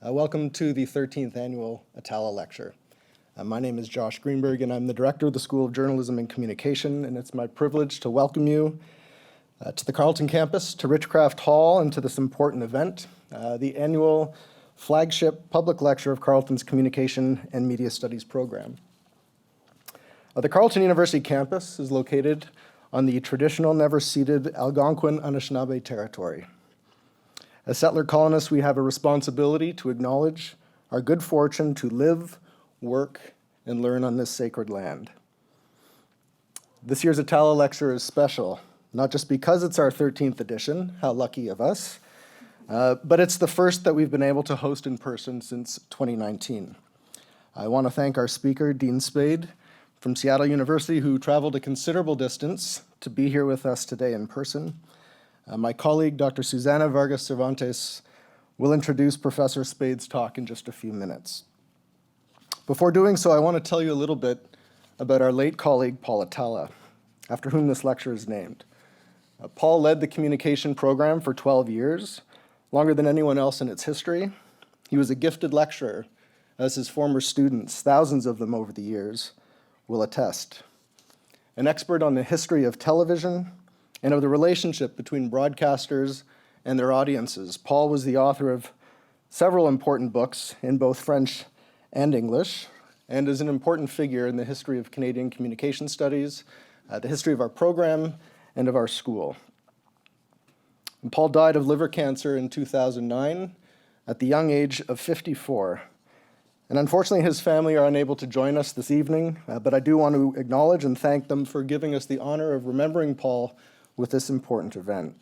Welcome to the 13th Annual Attallah Lecture. My name is Josh Greenberg, and I'm the Director of the School of Journalism and Communication, and it's my privilege to welcome you to the Carleton campus, to Richcraft Hall, and to this important event, the annual flagship public lecture of Carleton's Communication and Media Studies program. The Carleton University campus is located on the traditional, never-ceded Algonquin Anishinaabe territory. As settler colonists, we have a responsibility to acknowledge our good fortune to live, work, and learn on this sacred land. This year's Attallah Lecture is special, not just because it's our 13th edition, how lucky of us, but it's the first that we've been able to host in person since 2019. I want to thank our speaker, Dean Spade, from Seattle University, who traveled a considerable distance to be here with us today in person. My colleague, Dr. Susana Vargas Cervantes, will introduce Professor Spade's talk in just a few minutes. Before doing so, I want to tell you a little bit about our late colleague, Paul Attallah, after whom this lecture is named. Paul led the communication program for 12 years, longer than anyone else in its history. He was a gifted lecturer, as his former students, thousands of them over the years, will attest. An expert on the history of television, and of the relationship between broadcasters and their audiences. Paul was the author of several important books in both French and English, and is an important figure in the history of Canadian communication studies, the history of our program, and of our school. And Paul died of liver cancer in 2009 at the young age of 54. And unfortunately, his family are unable to join us this evening, but I do want to acknowledge and thank them for giving us the honor of remembering Paul with this important event.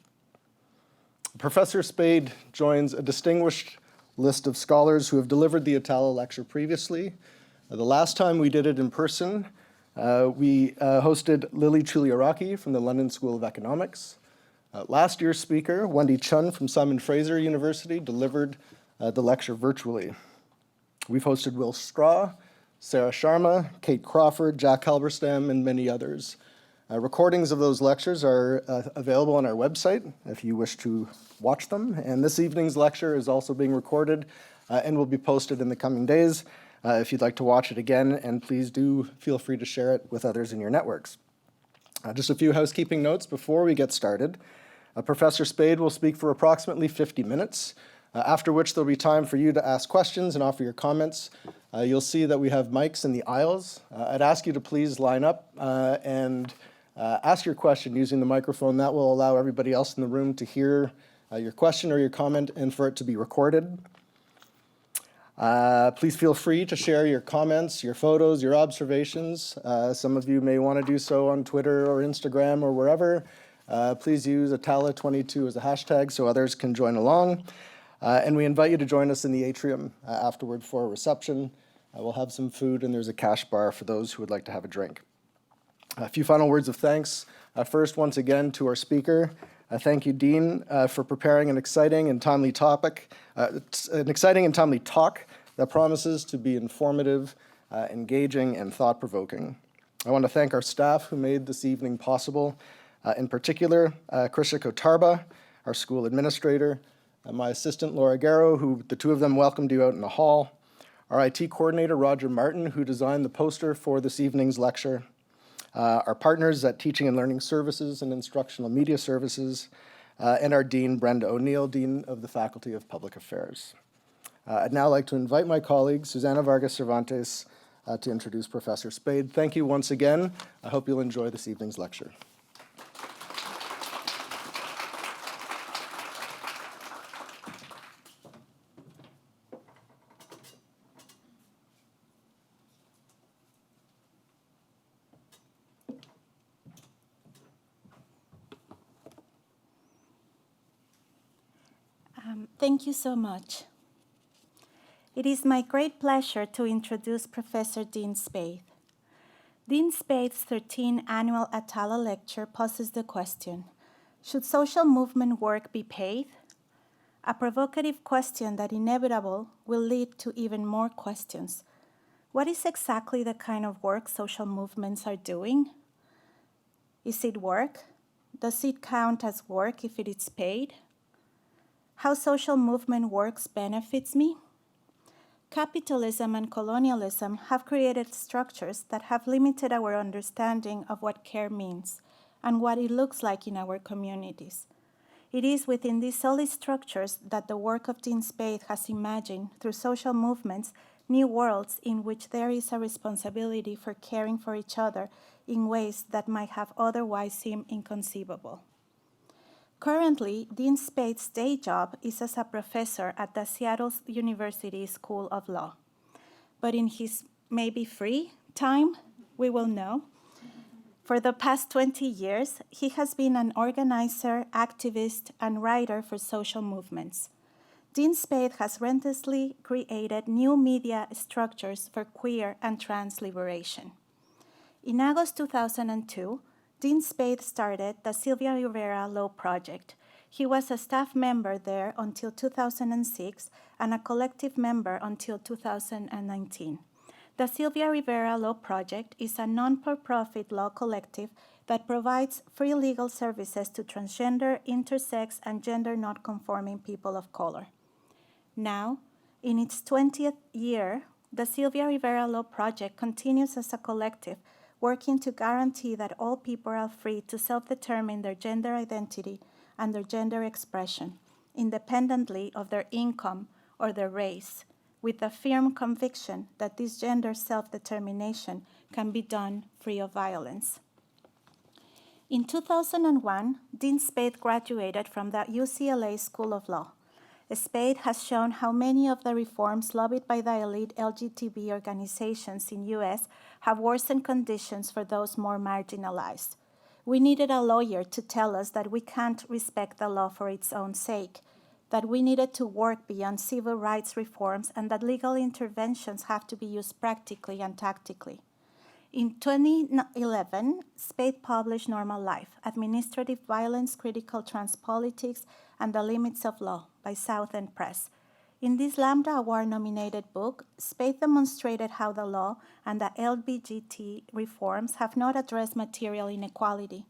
Professor Spade joins a distinguished list of scholars who have delivered the Attallah Lecture previously. The last time we did it in person, we hosted Lily Chuliaraki from the London School of Economics. Last year's speaker, Wendy Chun from Simon Fraser University, delivered the lecture virtually. We've hosted Will Straw, Sarah Sharma, Kate Crawford, Jack Halberstam, and many others. Recordings of those lectures are available on our website if you wish to watch them. And this evening's lecture is also being recorded and will be posted in the coming days if you'd like to watch it again. And please do feel free to share it with others in your networks. Just a few housekeeping notes before we get started. Professor Spade will speak for approximately 50 minutes, after which there'll be time for you to ask questions and offer your comments. You'll see that we have mics in the aisles. I'd ask you to please line up and ask your question using the microphone. That will allow everybody else in the room to hear your question or your comment and for it to be recorded. Please feel free to share your comments, your photos, your observations. Some of you may want to do so on Twitter or Instagram or wherever. Please use Attallah22 as a hashtag so others can join along. And we invite you to join us in the atrium afterward for a reception. We'll have some food and there's a cash bar for those who would like to have a drink. A few final words of thanks. First, once again, to our speaker. Thank you, Dean, for preparing an exciting and timely talk that promises to be informative, engaging, and thought-provoking. I want to thank our staff who made this evening possible, in particular, Krisha Kotarba, our school administrator, my assistant, Laura Garrow, who the two of them welcomed you out in the hall, our IT coordinator, Roger Martin, who designed the poster for this evening's lecture, our partners at Teaching and Learning Services and Instructional Media Services, and our Dean, Brenda O'Neill, Dean of the Faculty of Public Affairs. I'd now like to invite my colleague, Susana Vargas Cervantes, to introduce Professor Spade. Thank you once again. I hope you'll enjoy this evening's lecture. Thank you so much. It is my great pleasure to introduce Professor Dean Spade. Dean Spade's 13th annual Attallah Lecture poses the question, should social movement work be paid? A provocative question that inevitably will lead to even more questions. What is exactly the kind of work social movements are doing? Is it work? Does it count as work if it is paid? How social movement works benefits me? Capitalism and colonialism have created structures that have limited our understanding of what care means and what it looks like in our communities. It is within these solid structures that the work of Dean Spade has imagined, through social movements, new worlds in which there is a responsibility for caring for each other in ways that might have otherwise seemed inconceivable. Currently, Dean Spade's day job is as a professor at the Seattle University School of Law. But in his maybe free time, we will know, for the past 20 years, he has been an organizer, activist, and writer for social movements. Dean Spade has relentlessly created new media structures for queer and trans liberation. In August 2002, Dean Spade started the Sylvia Rivera Law Project. He was a staff member there until 2006 and a collective member until 2019. The Sylvia Rivera Law Project is a non-for-profit law collective that provides free legal services to transgender, intersex, and gender non-conforming people of color. Now, in its 20th year, the Sylvia Rivera Law Project continues as a collective, working to guarantee that all people are free to self-determine their gender identity and their gender expression, independently of their income or their race, with the firm conviction that this gender self-determination can be done free of violence. In 2001, Dean Spade graduated from the UCLA School of Law. Spade has shown how many of the reforms lobbied by the elite LGBT organizations in US have worsened conditions for those more marginalized. We needed a lawyer to tell us that we can't respect the law for its own sake, that we needed to work beyond civil rights reforms, and that legal interventions have to be used practically and tactically. In 2011, Spade published Normal Life, Administrative Violence, Critical Trans Politics, and the Limits of Law by Southern Press. In this Lambda Award-nominated book, Spade demonstrated how the law and the LGBT reforms have not addressed material inequality.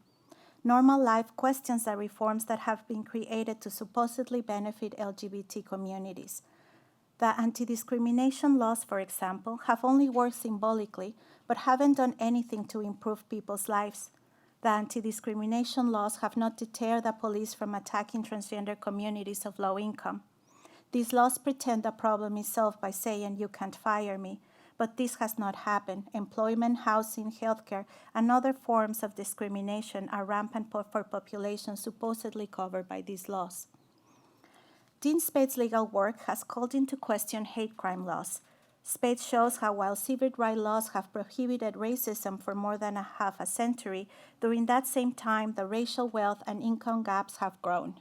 Normal Life questions the reforms that have been created to supposedly benefit LGBT communities. The anti-discrimination laws, for example, have only worked symbolically, but haven't done anything to improve people's lives. The anti-discrimination laws have not deterred the police from attacking transgender communities of low income. These laws pretend the problem is solved by saying, "You can't fire me," but this has not happened. Employment, housing, healthcare, and other forms of discrimination are rampant for populations supposedly covered by these laws. Dean Spade's legal work has called into question hate crime laws. Spade shows how while civil rights laws have prohibited racism for more than half a century, during that same time the racial wealth and income gaps have grown.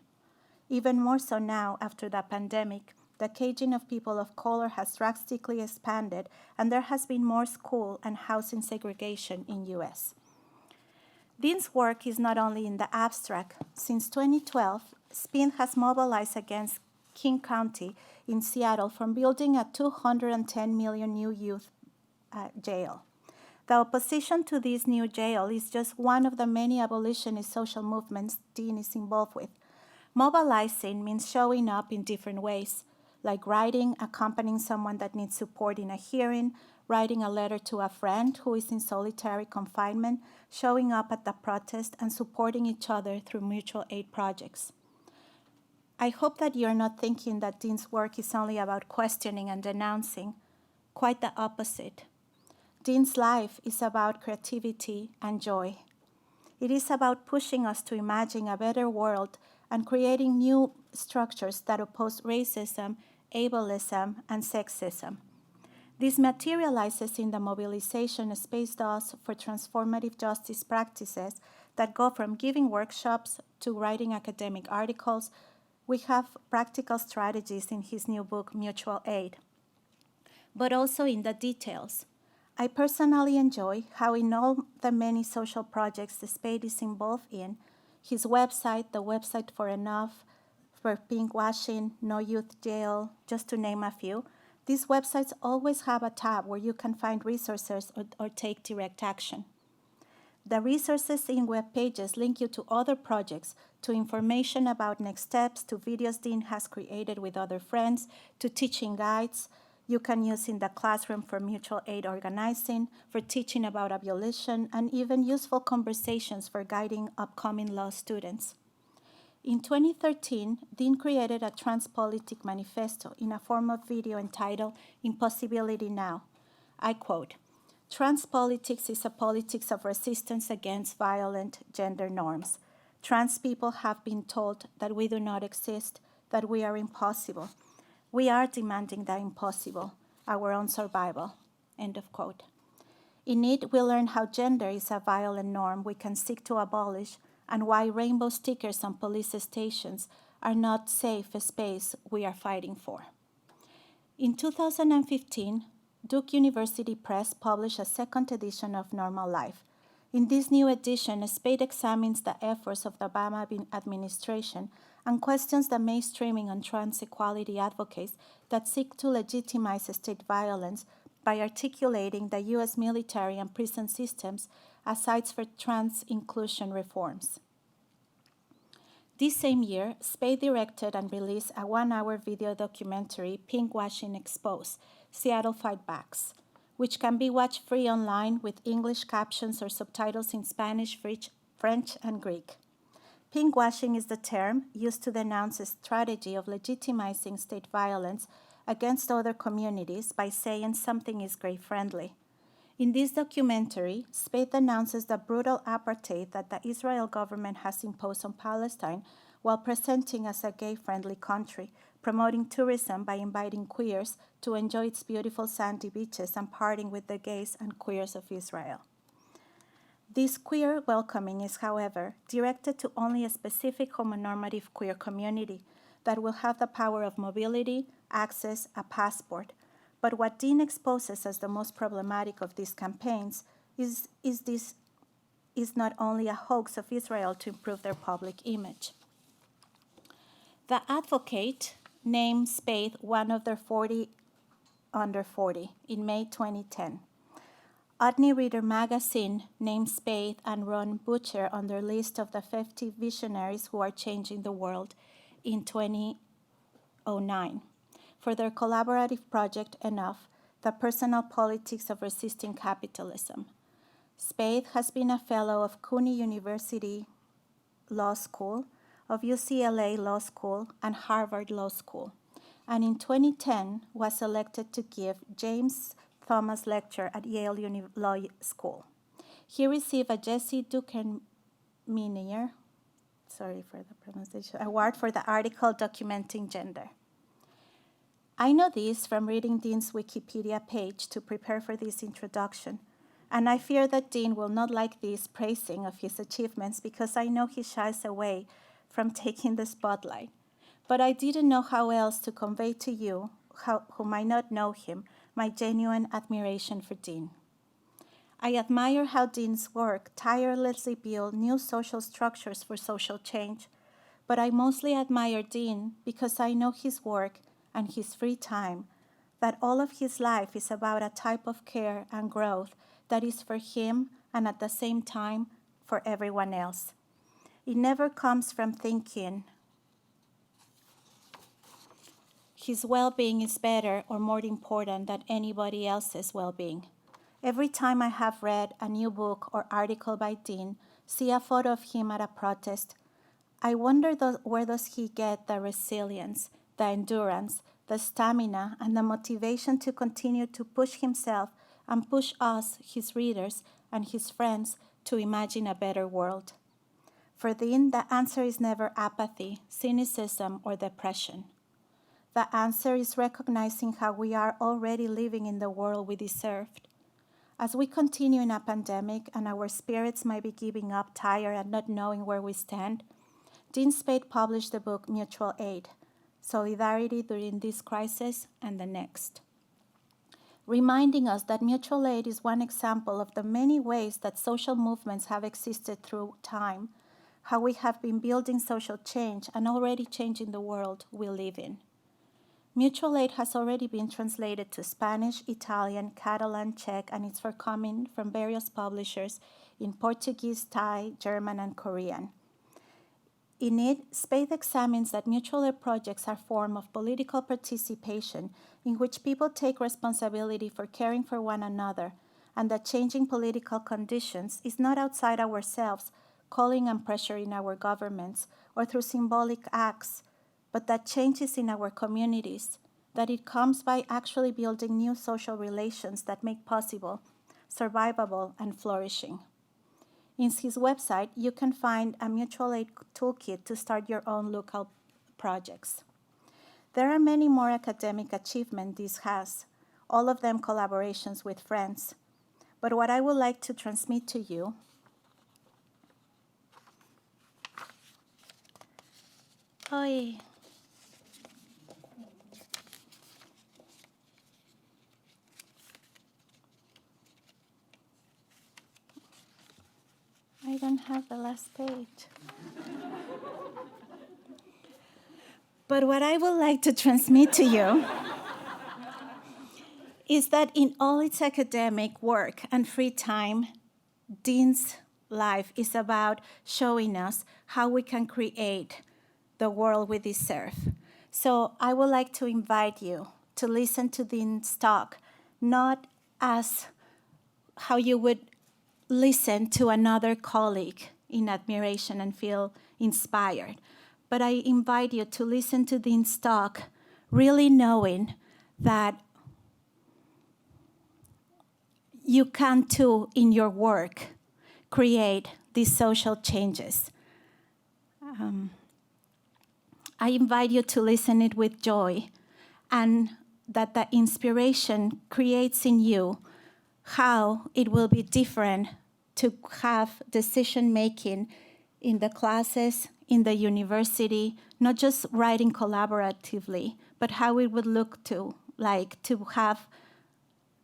Even more so now, after the pandemic, the caging of people of color has drastically expanded, and there has been more school and housing segregation in US. Dean's work is not only in the abstract. Since 2012, Spade has mobilized against King County in Seattle from building a $210 million new youth jail. The opposition to this new jail is just one of the many abolitionist social movements Dean is involved with. Mobilizing means showing up in different ways, like writing, accompanying someone that needs support in a hearing, writing a letter to a friend who is in solitary confinement, showing up at the protest, and supporting each other through mutual aid projects. I hope that you're not thinking that Dean's work is only about questioning and denouncing. Quite the opposite. Dean's life is about creativity and joy. It is about pushing us to imagine a better world and creating new structures that oppose racism, ableism, and sexism. This materializes in the mobilization Spade does for transformative justice practices that go from giving workshops to writing academic articles. We have practical strategies in his new book, Mutual Aid, but also in the details. I personally enjoy how in all the many social projects the Spade is involved in, his website, the website for Enough, for Pinkwashing, No Youth Jail, just to name a few, these websites always have a tab where you can find resources or take direct action. The resources in web pages link you to other projects, to information about next steps, to videos Dean has created with other friends, to teaching guides, You can use in the classroom for mutual aid organizing, for teaching about abolition, and even useful conversations for guiding upcoming law students. In 2013, Dean created a Transpolitic Manifesto in a form of video entitled Impossibility Now. I quote, "Transpolitics is a politics of resistance against violent gender norms. Trans people have been told that we do not exist, that we are impossible. We are demanding the impossible, our own survival." End of quote. In it, we learn how gender is a violent norm we can seek to abolish, and why rainbow stickers on police stations are not safe space we are fighting for. In 2015, Duke University Press published a second edition of Normal Life. In this new edition, Spade examines the efforts of the Obama administration and questions the mainstreaming on trans equality advocates that seek to legitimize state violence by articulating the U.S. military and prison systems as sites for trans inclusion reforms. This same year, Spade directed and released a 1-hour video documentary, Pinkwashing Exposed, Seattle Fight Backs, which can be watched free online with English captions or subtitles in Spanish, French, and Greek. Pinkwashing is the term used to denounce a strategy of legitimizing state violence against other communities by saying something is gay-friendly. In this documentary, Spade denounces the brutal apartheid that the Israel government has imposed on Palestine while presenting as a gay-friendly country, promoting tourism by inviting queers to enjoy its beautiful sandy beaches and partying with the gays and queers of Israel. This queer welcoming is, however, directed to only a specific homonormative queer community that will have the power of mobility, access, a passport. But what Dean exposes as the most problematic of these campaigns is not only a hoax of Israel to improve their public image. The Advocate named Spade one of their 40 under 40 in May 2010. Odney Reader magazine named Spade and Ron Butcher on their list of the 50 visionaries who are changing the world in 2009 for their collaborative project Enough, the personal politics of resisting capitalism. Spade has been a fellow of CUNY University Law School, of UCLA Law School, and Harvard Law School, and in 2010 was elected to give James Thomas Lecture at Yale Law School. He received a Jesse Dukerminier, award for the article documenting gender. I know this from reading Dean's Wikipedia page to prepare for this introduction, and I fear that Dean will not like this praising of his achievements because I know he shies away from taking the spotlight. But I didn't know how else to convey to you, who might not know him, my genuine admiration for Dean. I admire how Dean's work tirelessly built new social structures for social change, but I mostly admire Dean because I know his work and his free time, that all of his life is about a type of care and growth that is for him and at the same time for everyone else. It never comes from thinking his well-being is better or more important than anybody else's well-being. Every time I have read a new book or article by Dean, see a photo of him at a protest, I wonder where does he get the resilience, the endurance, the stamina, and the motivation to continue to push himself and push us, his readers, and his friends to imagine a better world. For Dean, the answer is never apathy, cynicism, or depression. The answer is recognizing how we are already living in the world we deserved. As we continue in a pandemic and our spirits might be giving up, tired, and not knowing where we stand, Dean Spade published the book Mutual Aid, Solidarity During This Crisis and the Next, reminding us that mutual aid is one example of the many ways that social movements have existed through time, how we have been building social change and already changing the world we live in. Mutual aid has already been translated to Spanish, Italian, Catalan, Czech, and it's forthcoming from various publishers in Portuguese, Thai, German, and Korean. In it, Spade examines that mutual aid projects are a form of political participation in which people take responsibility for caring for one another, and that changing political conditions is not outside ourselves, calling and pressuring our governments, or through symbolic acts, but that change is in our communities, that it comes by actually building new social relations that make possible, survivable, and flourishing. In his website, you can find a mutual aid toolkit to start your own local projects. There are many more academic achievements this has, all of them collaborations with friends. But what I would like to transmit to you Oy. I don't have the last page. But what I would like to transmit to you is that in all its academic work and free time, Dean's life is about showing us how we can create the world we deserve. So I would like to invite you to listen to Dean's talk, not as how you would listen to another colleague in admiration and feel inspired, but I invite you to listen to Dean's talk, really knowing that you can too, in your work, create these social changes. I invite you to listen it with joy, and that the inspiration creates in you how it will be different to have decision-making in the classes, in the university, not just writing collaboratively, but how it would look to have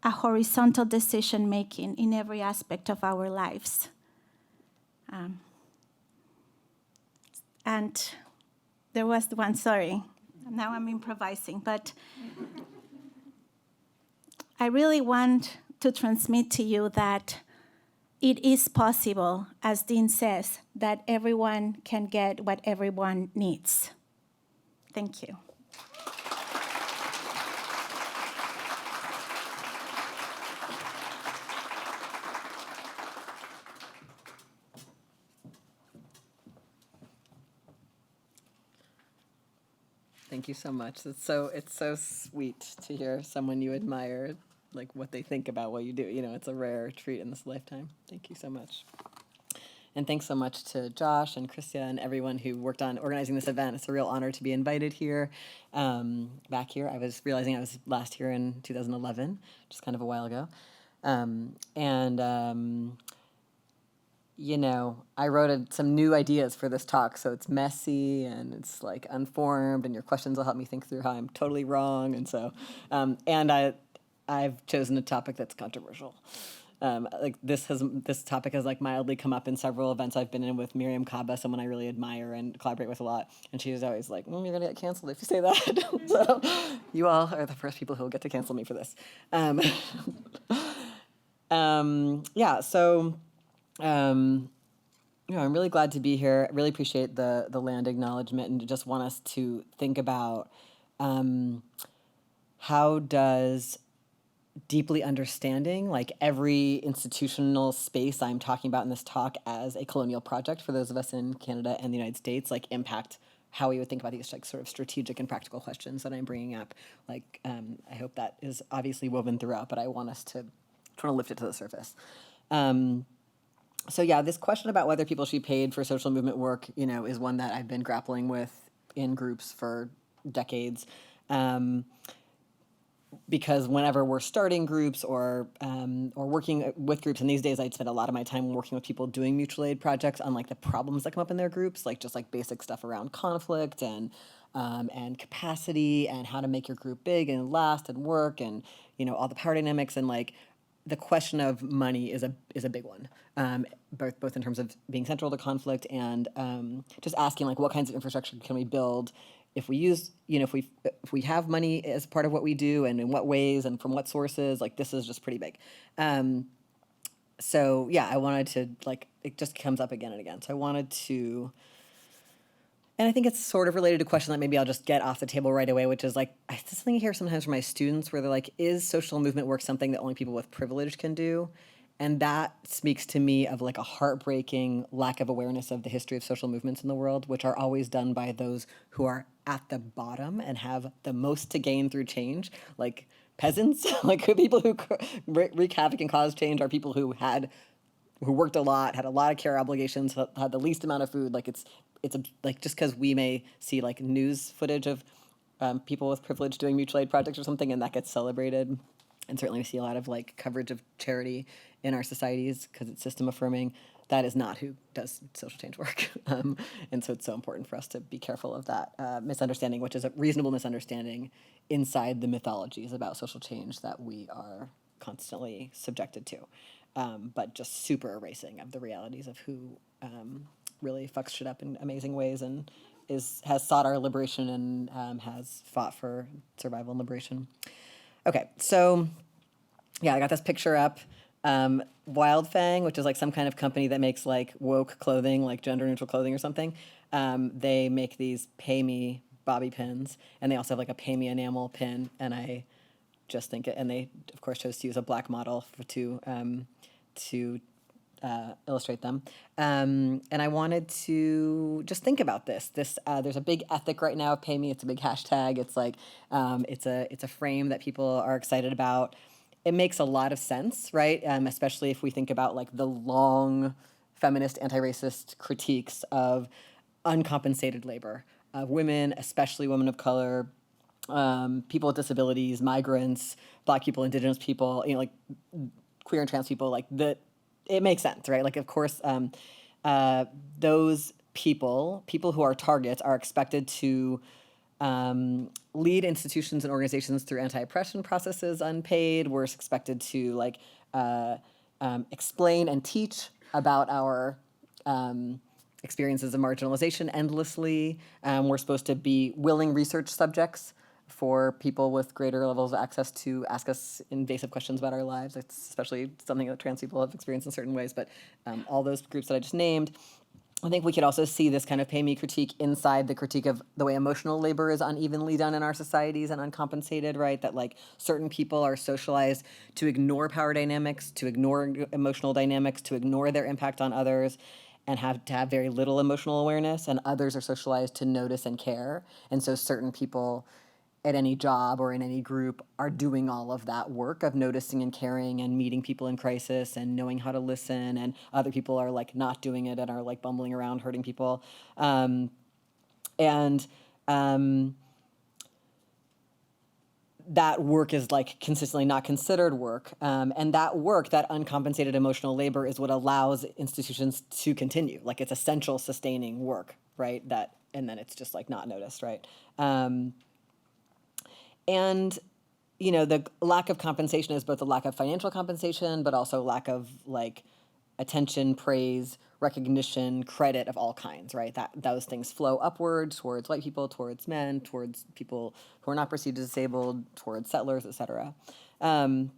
a horizontal decision-making in every aspect of our lives. And there was one, sorry, now I'm improvising, but I really want to transmit to you that it is possible, as Dean says, that everyone can get what everyone needs. Thank you. Thank you so much. It's so sweet to hear someone you admire, like what they think about what you do. You know, it's a rare treat in this lifetime. Thank you so much. And thanks so much to Josh and Christia and everyone who worked on organizing this event. It's a real honor to be invited here, back here. I was realizing I was last here in 2011, which is kind of a while ago. You know, I wrote some new ideas for this talk, so it's messy and it's like unformed, and your questions will help me think through how I'm totally wrong. And so, I've chosen a topic that's controversial. Like this topic has like mildly come up in several events I've been in with Miriam Kaba, someone I really admire and collaborate with a lot. And she was always like, "You're gonna get canceled if you say that." So, you all are the first people who will get to cancel me for this. Yeah. So. You know, I'm really glad to be here. I really appreciate the land acknowledgement, and just want us to think about how does deeply understanding like every institutional space I'm talking about in this talk as a colonial project for those of us in Canada and the United States, like impact how we would think about these like sort of strategic and practical questions that I'm bringing up. Like, I hope that is obviously woven throughout, but I want us to try to lift it to the surface. So yeah, this question about whether people should be paid for social movement work, you know, is one that I've been grappling with in groups for decades. Because whenever we're starting groups or working with groups, and these days I'd spend a lot of my time working with people doing mutual aid projects on like the problems that come up in their groups, like just like basic stuff around conflict and capacity and how to make your group big and last and work, and you know all the power dynamics, and like the question of money is a big one, both in terms of being central to conflict and just asking like what kinds of infrastructure can we build if we use, you know, if we have money as part of what we do, and in what ways and from what sources. Like this is just pretty big. So yeah, I wanted to like, it just comes up again and again. So I wanted to And I think it's sort of related to a question that maybe I'll just get off the table right away, which is like, it's this thing I hear sometimes from my students where they're like, is social movement work something that only people with privilege can do? And that speaks to me of like a heartbreaking lack of awareness of the history of social movements in the world, which are always done by those who are at the bottom and have the most to gain through change, like peasants, like people who wreak havoc and cause change are people who worked a lot, had a lot of care obligations, had the least amount of food. Like like just because we may see like news footage of people with privilege doing mutual aid projects or something, and that gets celebrated. And certainly we see a lot of like coverage of charity in our societies because it's system affirming. That is not who does social change work. And so it's so important for us to be careful of that misunderstanding, which is a reasonable misunderstanding inside the mythologies about social change that we are constantly subjected to. But just super erasing of the realities of who really fucks shit up in amazing ways and has sought our liberation and has fought for survival and liberation. Okay, so yeah, I got this picture up. Wildfang, which is like some kind of company that makes like woke clothing, like gender neutral clothing or something. They make these pay me bobby pins, and they also have like a pay me enamel pin. And I just think it, and they of course chose to use a black model to illustrate them. And I wanted to just think about this. There's a big ethic right now of pay me. It's a big hashtag. It's like it's a frame that people are excited about. It makes a lot of sense, right? Especially if we think about like the long feminist anti-racist critiques of uncompensated labor of women, especially women of color, people with disabilities, migrants, Black people, Indigenous people, like queer and trans people, like that. It makes sense, right? Like, of course, those people who are targets are expected to lead institutions and organizations through anti-oppression processes unpaid. We're expected to like explain and teach about our experiences of marginalization endlessly. We're supposed to be willing research subjects for people with greater levels of access to ask us invasive questions about our lives. It's especially something that trans people have experienced in certain ways, but all those groups that I just named. I think we could also see this kind of pay me critique inside the critique of the way emotional labor is unevenly done in our societies and uncompensated, right? That like certain people are socialized to ignore power dynamics, to ignore emotional dynamics, to ignore their impact on others, and have to have very little emotional awareness, and others are socialized to notice and care. And so certain people at any job or in any group are doing all of that work of noticing and caring and meeting people in crisis and knowing how to listen, and other people are like not doing it and are like bumbling around hurting people. That work is like consistently not considered work. And that work, that uncompensated emotional labor, is what allows institutions to continue. Like it's essential sustaining work, right? And then it's just like not noticed, right? And, the lack of compensation is both a lack of financial compensation, but also lack of like attention, praise, recognition, credit of all kinds, right? That those things flow upward towards white people, towards men, towards people who are not perceived as disabled, towards settlers, et cetera. Some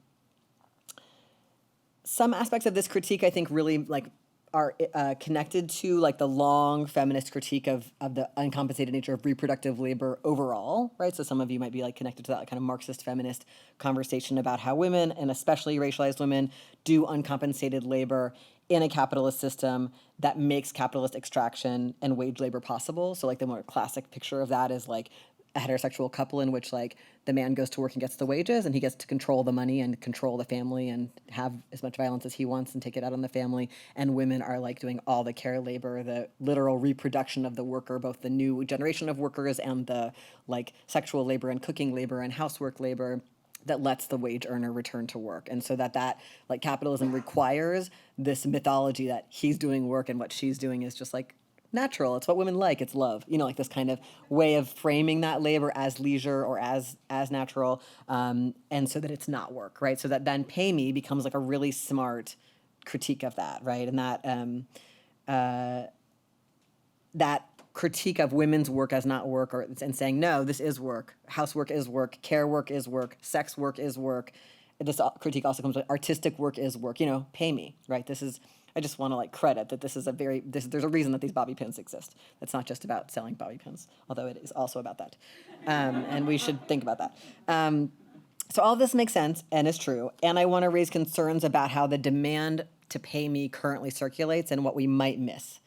aspects of this critique, I think, really like are connected to like the long feminist critique of the uncompensated nature of reproductive labor overall, right? So some of you might be like connected to that kind of Marxist feminist conversation about how women, and especially racialized women, do uncompensated labor in a capitalist system that makes capitalist extraction and wage labor possible. So like the more classic picture of that is like a heterosexual couple in which like the man goes to work and gets the wages, and he gets to control the money and control the family and have as much violence as he wants and take it out on the family. And women are like doing all the care labor, the literal reproduction of the worker, both the new generation of workers and the like sexual labor and cooking labor and housework labor that lets the wage earner return to work. And so that like capitalism requires this mythology that he's doing work and what she's doing is just like natural. It's what women like. It's love. Like this kind of way of framing that labor as leisure or as natural, and so that it's not work, right? So that then pay me becomes like a really smart critique of that, right? And that critique of women's work as not work, and saying no, this is work. Housework is work. Care work is work. Sex work is work. This critique also comes with artistic work is work. Pay me, right? This is I just want to like credit that this is there's a reason that these bobby pins exist. It's not just about selling bobby pins, although it is also about that. And we should think about that. So all this makes sense and is true. And I want to raise concerns about how the demand to pay me currently circulates and what we might miss.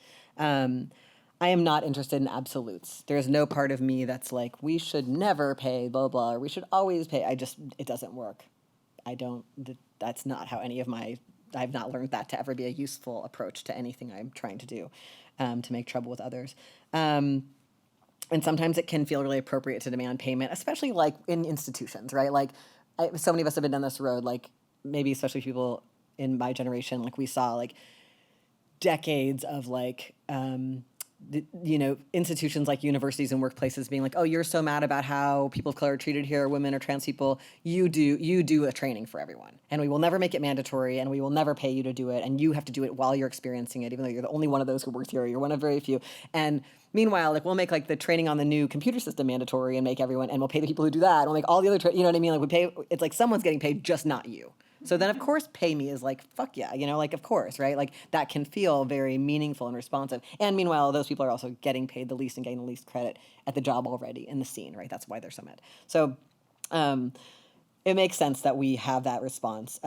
I am not interested in absolutes. There's no part of me that's like, we should never pay, blah, blah, or we should always pay. It doesn't work. That's not how I've not learned that to ever be a useful approach to anything I'm trying to do, to make trouble with others. And sometimes it can feel really appropriate to demand payment, especially like in institutions, right? Like so many of us have been down this road, like maybe especially people in my generation, like we saw like decades of like, institutions like universities and workplaces being like, oh, you're so mad about how people of color are treated here, women or trans people, you do a training for everyone. And we will never make it mandatory and we will never pay you to do it. And you have to do it while you're experiencing it, even though you're the only one of those who works here, you're one of very few. And meanwhile, like we'll make like the training on the new computer system mandatory and make everyone, and we'll pay the people who do that. And we'll make all the other, you know what I mean? Like it's like someone's getting paid, just not you. So then, of course, pay me is like, fuck yeah, like, of course, right? Like, that can feel very meaningful and responsive. And meanwhile, those people are also getting paid the least and getting the least credit at the job already in the scene, right? That's why they're so mad. So it makes sense that we have that response.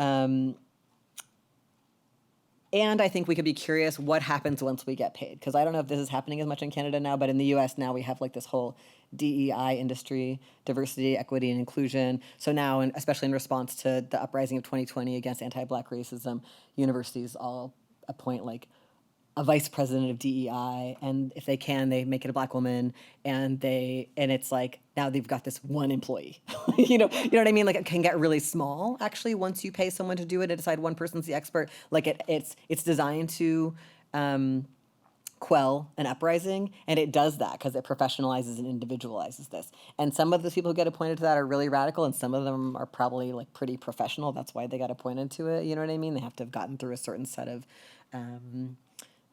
And I think we could be curious what happens once we get paid. Because I don't know if this is happening as much in Canada now, but in the US now we have like this whole DEI industry, diversity, equity, and inclusion. So now, and especially in response to the uprising of 2020 against anti-Black racism, universities all appoint like a vice president of DEI, and if they can, they make it a Black woman, and it's like now they've got this one employee. you know what I mean? Like it can get really small actually once you pay someone to do it and decide one person's the expert. Like it's designed to quell an uprising, and it does that because it professionalizes and individualizes this. And some of the people who get appointed to that are really radical, and some of them are probably like pretty professional. That's why they got appointed to it. You know what I mean? They have to have gotten through a certain set of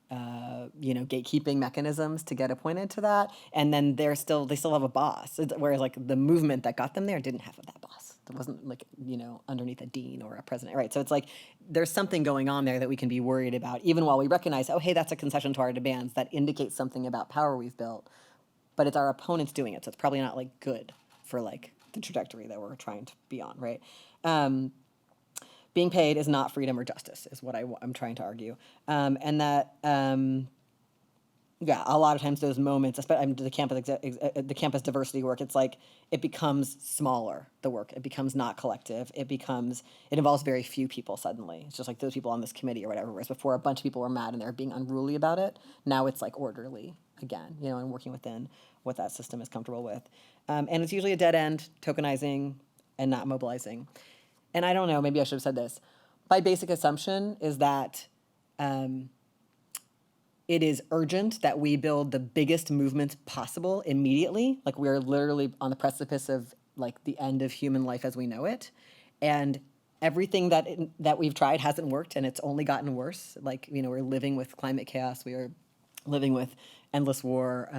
gatekeeping mechanisms to get appointed to that. And then they still have a boss. Whereas like the movement that got them there didn't have that boss. It wasn't like, underneath a dean or a president, right? So it's like there's something going on there that we can be worried about, even while we recognize, oh, hey, that's a concession to our demands that indicates something about power we've built. But it's our opponents doing it. So it's probably not like good for like the trajectory that we're trying to be on, right? Being paid is not freedom or justice, is what I'm trying to argue. And that, a lot of times those moments, especially the campus diversity work, it's like it becomes smaller, the work. It becomes not collective. It involves very few people suddenly. It's just like those people on this committee or whatever, whereas before a bunch of people were mad and they're being unruly about it. Now it's like orderly again, and working within what that system is comfortable with. And it's usually a dead end, tokenizing and not mobilizing. And I don't know, maybe I should have said this. My basic assumption is that it is urgent that we build the biggest movement possible immediately. Like we're literally on the precipice of like the end of human life as we know it. And everything that we've tried hasn't worked, and it's only gotten worse. Like, we're living with climate chaos. We are living with endless war.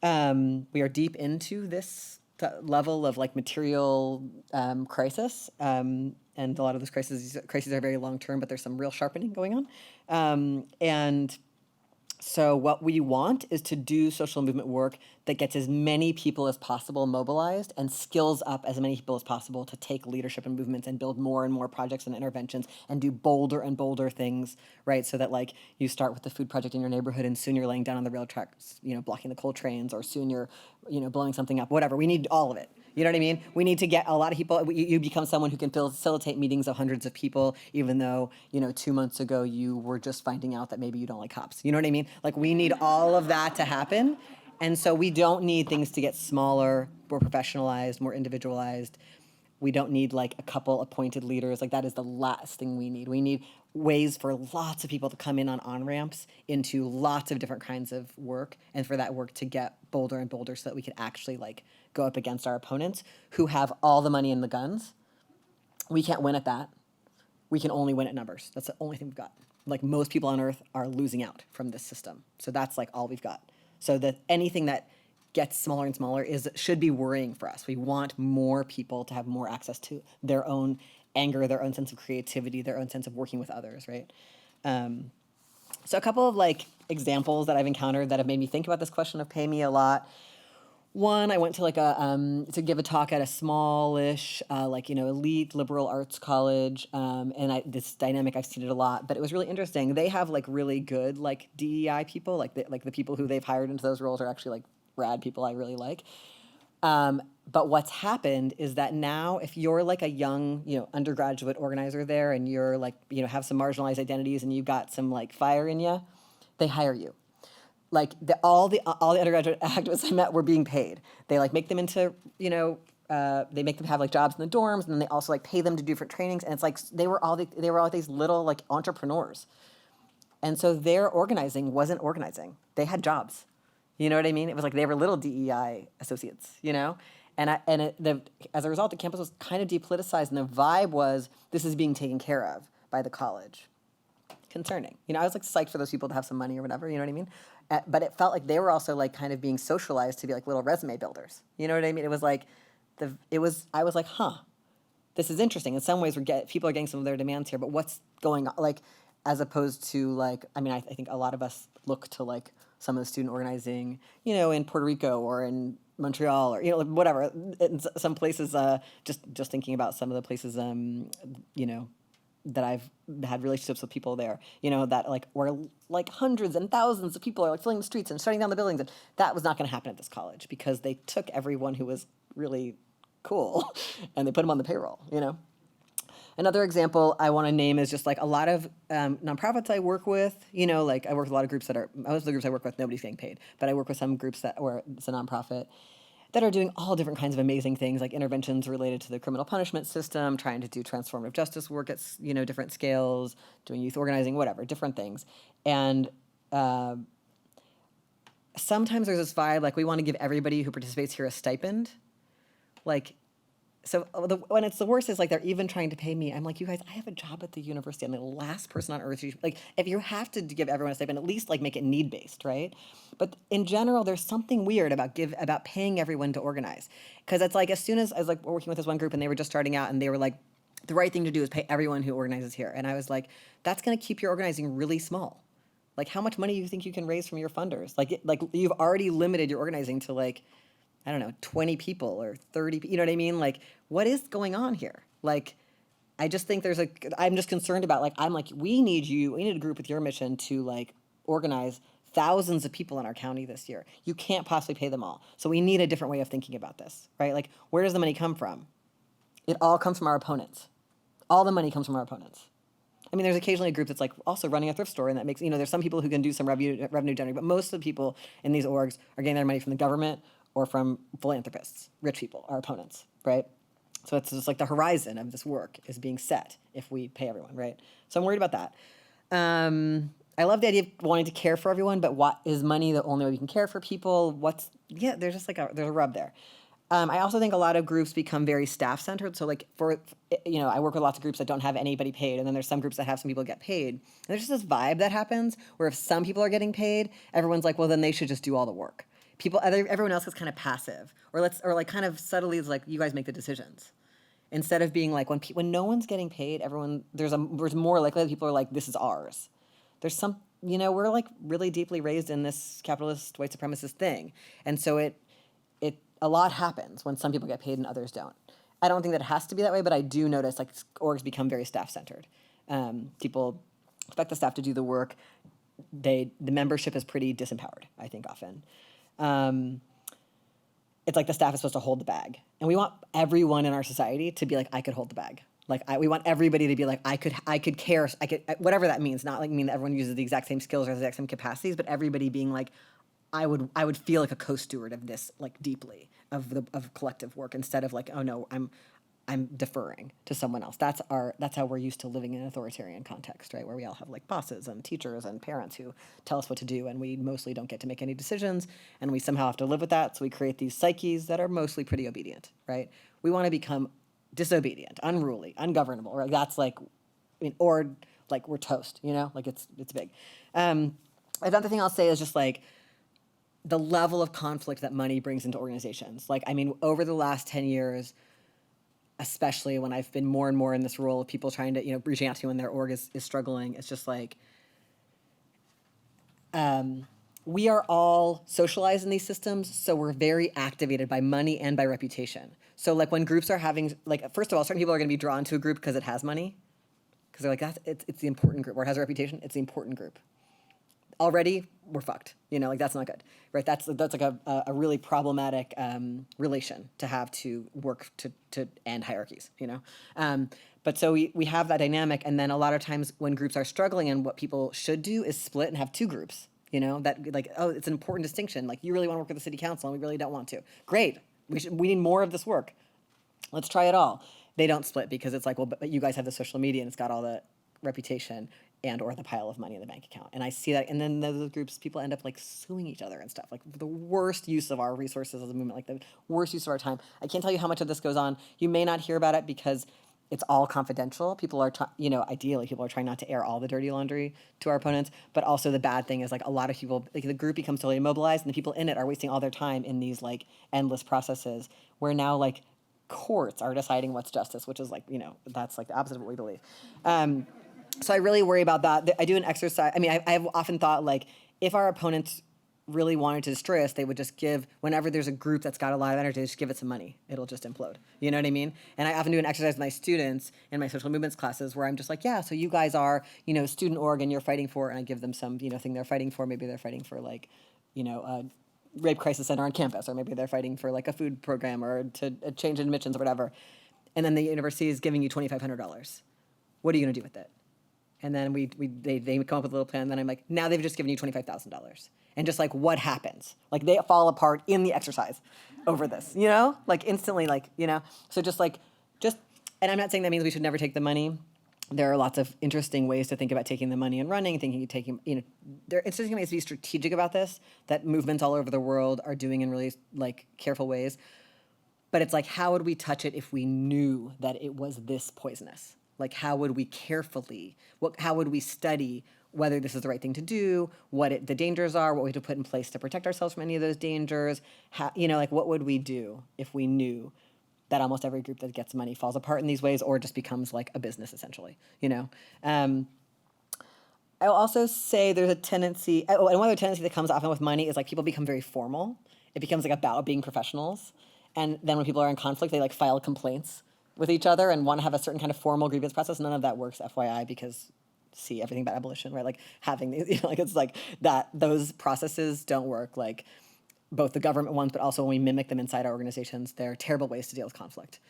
We are deep into this level of like material crisis, and a lot of those crises are very long term, but there's some real sharpening going on. And so what we want is to do social movement work that gets as many people as possible mobilized and skills up as many people as possible to take leadership in movements and build more and more projects and interventions and do bolder and bolder things, right? So that like you start with the food project in your neighborhood and soon you're laying down on the rail tracks, blocking the coal trains, or soon you're, blowing something up, whatever. We need all of it. You know what I mean? We need to get a lot of people. You become someone who can facilitate meetings of hundreds of people, even though, 2 months ago you were just finding out that maybe you don't like cops. You know what I mean? Like we need all of that to happen. And so we don't need things to get smaller, more professionalized, more individualized. We don't need like a couple appointed leaders. Like that is the last thing we need. We need ways for lots of people to come in on on-ramps into lots of different kinds of work, and for that work to get bolder and bolder so that we can actually like go up against our opponents who have all the money and the guns. We can't win at that. We can only win at numbers. That's the only thing we've got. Like most people on earth are losing out from this system. So that's like all we've got. So that anything that gets smaller and smaller should be worrying for us. We want more people to have more access to their own anger, their own sense of creativity, their own sense of working with others, right? So a couple of like examples that I've encountered that have made me think about this question of pay me a lot. One, I went to like to give a talk at a smallish, elite liberal arts college, and this dynamic I've seen it a lot, but it was really interesting. They have like really good like DEI people, like the people who they've hired into those roles are actually like rad people I really like. But what's happened is that now, if you're like a young, undergraduate organizer there, and you're like, have some marginalized identities, and you've got some like fire in you, they hire you. Like all the undergraduate activists I met were being paid. They like make them into, they make them have like jobs in the dorms, and then they also like pay them to do different trainings. And it's like they were all these little like entrepreneurs, and so their organizing wasn't organizing. They had jobs. You know what I mean? It was like they were little DEI associates, as a result, the campus was kind of depoliticized, and the vibe was this is being taken care of by the college. Concerning. I was like psyched for those people to have some money or whatever, you know what I mean? But it felt like they were also like kind of being socialized to be like little resume builders. You know what I mean? It was like, I was like, this is interesting. In some ways, people are getting some of their demands here, but what's going on? Like, as opposed to like, I think a lot of us look to like some of the student organizing, in Puerto Rico or in Montreal or, whatever. In some places, just thinking about some of the places, that I've had relationships with people there, that like where like hundreds and thousands of people are like filling the streets and shutting down the buildings, and that was not going to happen at this college because they took everyone who was really cool and they put them on the payroll. Another example I want to name is just like a lot of nonprofits I work with. Like I work with a lot of groups that are most of the groups I work with nobody's getting paid, but I work with some groups where it's a nonprofit that are doing all different kinds of amazing things, like interventions related to the criminal punishment system, trying to do transformative justice work at different scales, doing youth organizing, whatever, different things. And sometimes there's this vibe like we want to give everybody who participates here a stipend, like. So when it's the worst is like they're even trying to pay me. I'm like, you guys, I have a job at the university. I'm the last person on earth. Like, if you have to give everyone a stipend, at least like make it need based, right? But in general, there's something weird about paying everyone to organize, because it's like as soon as I was like working with this one group and they were just starting out and they were like, the right thing to do is pay everyone who organizes here, and I was like, that's going to keep your organizing really small. Like, how much money do you think you can raise from your funders? Like you've already limited your organizing to like, I don't know, 20 people or 30, you know what I mean? Like, what is going on here? Like, I just think I'm just concerned about, like, I'm like, we need a group with your mission to, like, organize thousands of people in our county this year. You can't possibly pay them all. So we need a different way of thinking about this, right? Like, where does the money come from? It all comes from our opponents. All the money comes from our opponents. I mean, there's occasionally a group that's like also running a thrift store, and that makes, there's some people who can do some revenue generating, but most of the people in these orgs are getting their money from the government or from philanthropists. Rich people, our opponents, right? So it's just like the horizon of this work is being set if we pay everyone, right? So I'm worried about that. I love the idea of wanting to care for everyone, but what is money the only way we can care for people? There's just like there's a rub there. I also think a lot of groups become very staff-centered. So like I work with lots of groups that don't have anybody paid, and then there's some groups that have some people get paid. And there's just this vibe that happens where if some people are getting paid, everyone's like, well, then they should just do all the work. Everyone else is kind of passive, or like kind of subtly is like, you guys make the decisions, instead of being like when no one's getting paid, there's more likely that people are like, this is ours. There's we're like really deeply raised in this capitalist white supremacist thing, and so a lot happens when some people get paid and others don't. I don't think that it has to be that way, but I do notice like orgs become very staff centered. People expect the staff to do the work. The membership is pretty disempowered, I think, often. It's like the staff is supposed to hold the bag, and we want everyone in our society to be like, I could hold the bag. Like we want everybody to be like, I could care, whatever that means. Not like mean that everyone uses the exact same skills or the exact same capacities, but everybody being like, I would feel like a co-steward of this, like deeply of collective work, instead of like, oh no, I'm deferring to someone else. That's how we're used to living in an authoritarian context, right? Where we all have like bosses and teachers and parents who tell us what to do, and we mostly don't get to make any decisions, and we somehow have to live with that. So we create these psyches that are mostly pretty obedient, right? We want to become disobedient, unruly, ungovernable, right? That's like, or like we're toast, like it's big. Another thing I'll say is just like the level of conflict that money brings into organizations. Like, over the last 10 years, especially when I've been more and more in this role of people trying to, reaching out to you when their org is struggling, it's just like we are all socialized in these systems, so we're very activated by money and by reputation. So like when groups are having, like, first of all, certain people are going to be drawn to a group because it has money, because they're like, it's the important group, or it has a reputation, it's the important group. Already, we're fucked. Like that's not good, right? That's like a really problematic relation to have to work to end hierarchies, But so we have that dynamic, and then a lot of times when groups are struggling, and what people should do is split and have two groups, that like, oh, it's an important distinction. Like you really want to work with the city council, and we really don't want to. Great, we need more of this work. Let's try it all. They don't split because it's like, well, but you guys have the social media and it's got all the reputation and or the pile of money in the bank account. And I see that, and then those groups, people end up like suing each other and stuff, like the worst use of our resources as a movement, like the worst use of our time. I can't tell you how much of this goes on. You may not hear about it because it's all confidential. People are, ideally, people are trying not to air all the dirty laundry to our opponents. But also the bad thing is like a lot of people, like the group becomes totally immobilized, and the people in it are wasting all their time in these like endless processes where now like courts are deciding what's justice, which is like, that's like the opposite of what we believe. So I really worry about that. I do an exercise. I mean, I've often thought like if our opponents really wanted to destroy us, they would just give, whenever there's a group that's got a lot of energy, they just give it some money. It'll just implode. You know what I mean? And I often do an exercise with my students in my social movements classes where I'm just like, yeah, so you guys are, student org and you're fighting for, and I give them some, thing they're fighting for. Maybe they're fighting for like, a rape crisis center on campus, or maybe they're fighting for like a food program or to change admissions or whatever. And then the university is giving you $2,500. What are you going to do with it? And then they come up with a little plan, and then I'm like, now they've just given you $25,000. And just like, what happens? Like they fall apart in the exercise over this, like instantly, like, so and I'm not saying that means we should never take the money. There are lots of interesting ways to think about taking the money and running, there are interesting ways to be strategic about this that movements all over the world are doing in really like careful ways. But it's like, how would we touch it if we knew that it was this poisonous? Like, how would we how would we study whether this is the right thing to do, what the dangers are, what we have to put in place to protect ourselves from any of those dangers? Like what would we do if we knew that almost every group that gets money falls apart in these ways or just becomes like a business essentially, I'll also say there's a tendency, and one other tendency that comes often with money is like people become very formal. It becomes like about being professionals. And then when people are in conflict, they like file complaints with each other and want to have a certain kind of formal grievance process. None of that works, FYI, because see everything about abolition, right? Like having these, like it's like that, those processes don't work. Like both the government ones, but also when we mimic them inside our organizations, they're terrible ways to deal with conflict.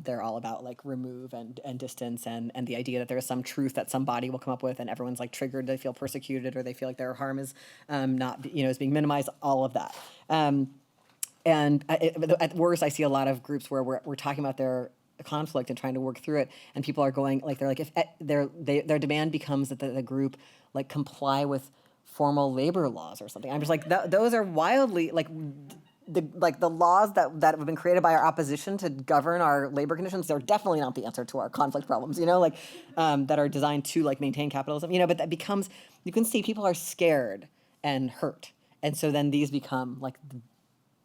They're all about like remove and distance and the idea that there is some truth that somebody will come up with and everyone's like triggered, they feel persecuted or they feel like their harm is not, is being minimized, all of that. At worst, I see a lot of groups where we're talking about their conflict and trying to work through it, and people are going like, they're like, if their demand becomes that the group like comply with formal labor laws or something. I'm just like, those are wildly like the laws that have been created by our opposition to govern our labor conditions. They're definitely not the answer to our conflict problems, that are designed to like maintain capitalism, but that becomes, you can see people are scared and hurt, and so then these become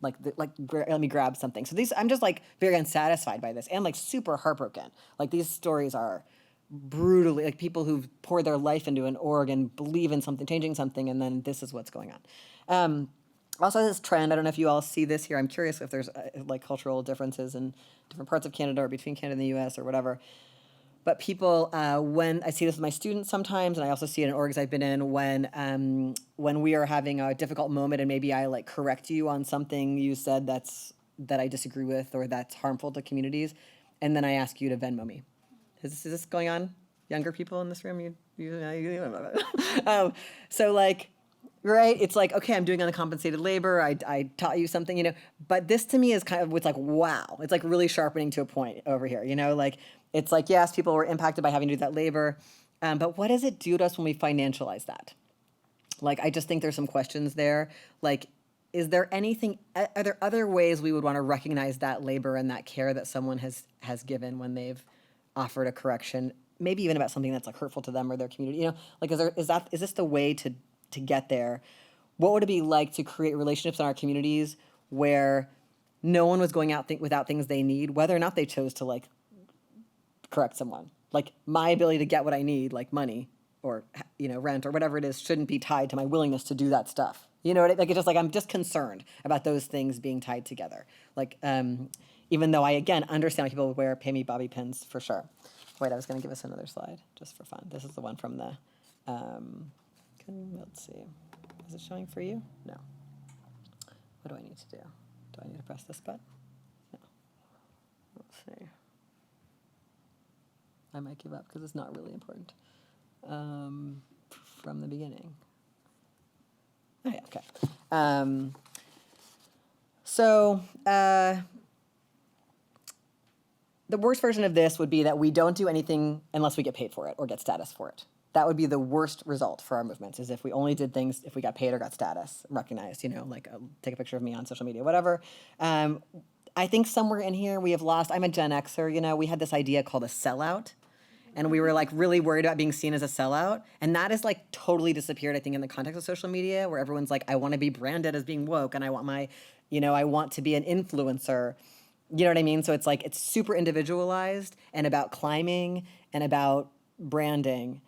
let me grab something. So I'm just like very unsatisfied by this and like super heartbroken. Like these stories are brutally, like people who've poured their life into an org and believe in something, changing something, and then this is what's going on. Also this trend, I don't know if you all see this here. I'm curious if there's like cultural differences in different parts of Canada or between Canada and the US or whatever. But people, when I see this with my students sometimes, and I also see it in orgs I've been in, when we are having a difficult moment and maybe I like correct you on something you said that I disagree with or that's harmful to communities, and then I ask you to Venmo me. Is this going on? Younger people in this room, so like, right? It's like, okay, I'm doing uncompensated labor. I taught you something, But this to me is kind of, it's like, wow. It's like really sharpening to a point over here, Like, it's like, yes, people were impacted by having to do that labor. But what does it do to us when we financialize that? Like, I just think there's some questions there. Like, are there other ways we would want to recognize that labor and that care that someone has given when they've offered a correction, maybe even about something that's like hurtful to them or their community, Like, is this the way to get there? What would it be like to create relationships in our communities where no one was going out without things they need, whether or not they chose to like correct someone? Like my ability to get what I need, like money, or rent or whatever it is shouldn't be tied to my willingness to do that stuff. You know what like it's just like I'm just concerned about those things being tied together. Like even though I again understand why people wear pay me Bobby pins for sure. Wait, I was going to give us another slide just for fun. This is the one from the let's see. Is it showing for you? No. What do I need to do? Do I need to press this button? No. Let's see. I might give up because it's not really important. From the beginning. Oh, yeah, okay. The worst version of this would be that we don't do anything unless we get paid for it or get status for it. That would be the worst result for our movements, is if we only did things if we got paid or got status, recognized, like take a picture of me on social media, whatever. I think somewhere in here we have lost, I'm a Gen Xer, we had this idea called a sellout. And we were like really worried about being seen as a sellout. And that is like totally disappeared, I think, in the context of social media, where everyone's like, I want to be branded as being woke and I want I want to be an influencer. You know what I mean? So it's like, it's super individualized and about climbing and about branding.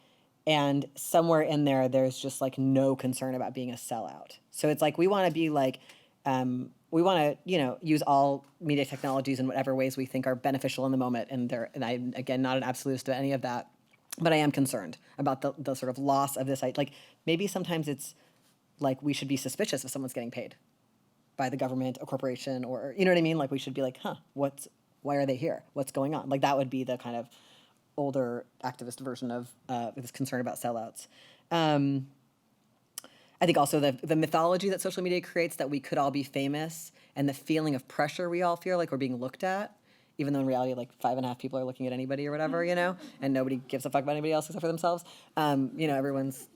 And somewhere in there, there's just like no concern about being a sellout. So it's like, we want to be like, we want to, use all media technologies in whatever ways we think are beneficial in the moment. And I'm, again, not an absolutist to any of that, but I am concerned about the sort of loss of this. Like, maybe sometimes it's like we should be suspicious if someone's getting paid by the government, a corporation, or, you know what I mean? Like, we should be like, why are they here? What's going on? Like, that would be the kind of older activist version of this concern about sellouts. I think also the mythology that social media creates, that we could all be famous, and the feeling of pressure we all feel like we're being looked at, even though in reality, like 5.5 people are looking at anybody or whatever, and nobody gives a fuck about anybody else except for themselves. Everyone's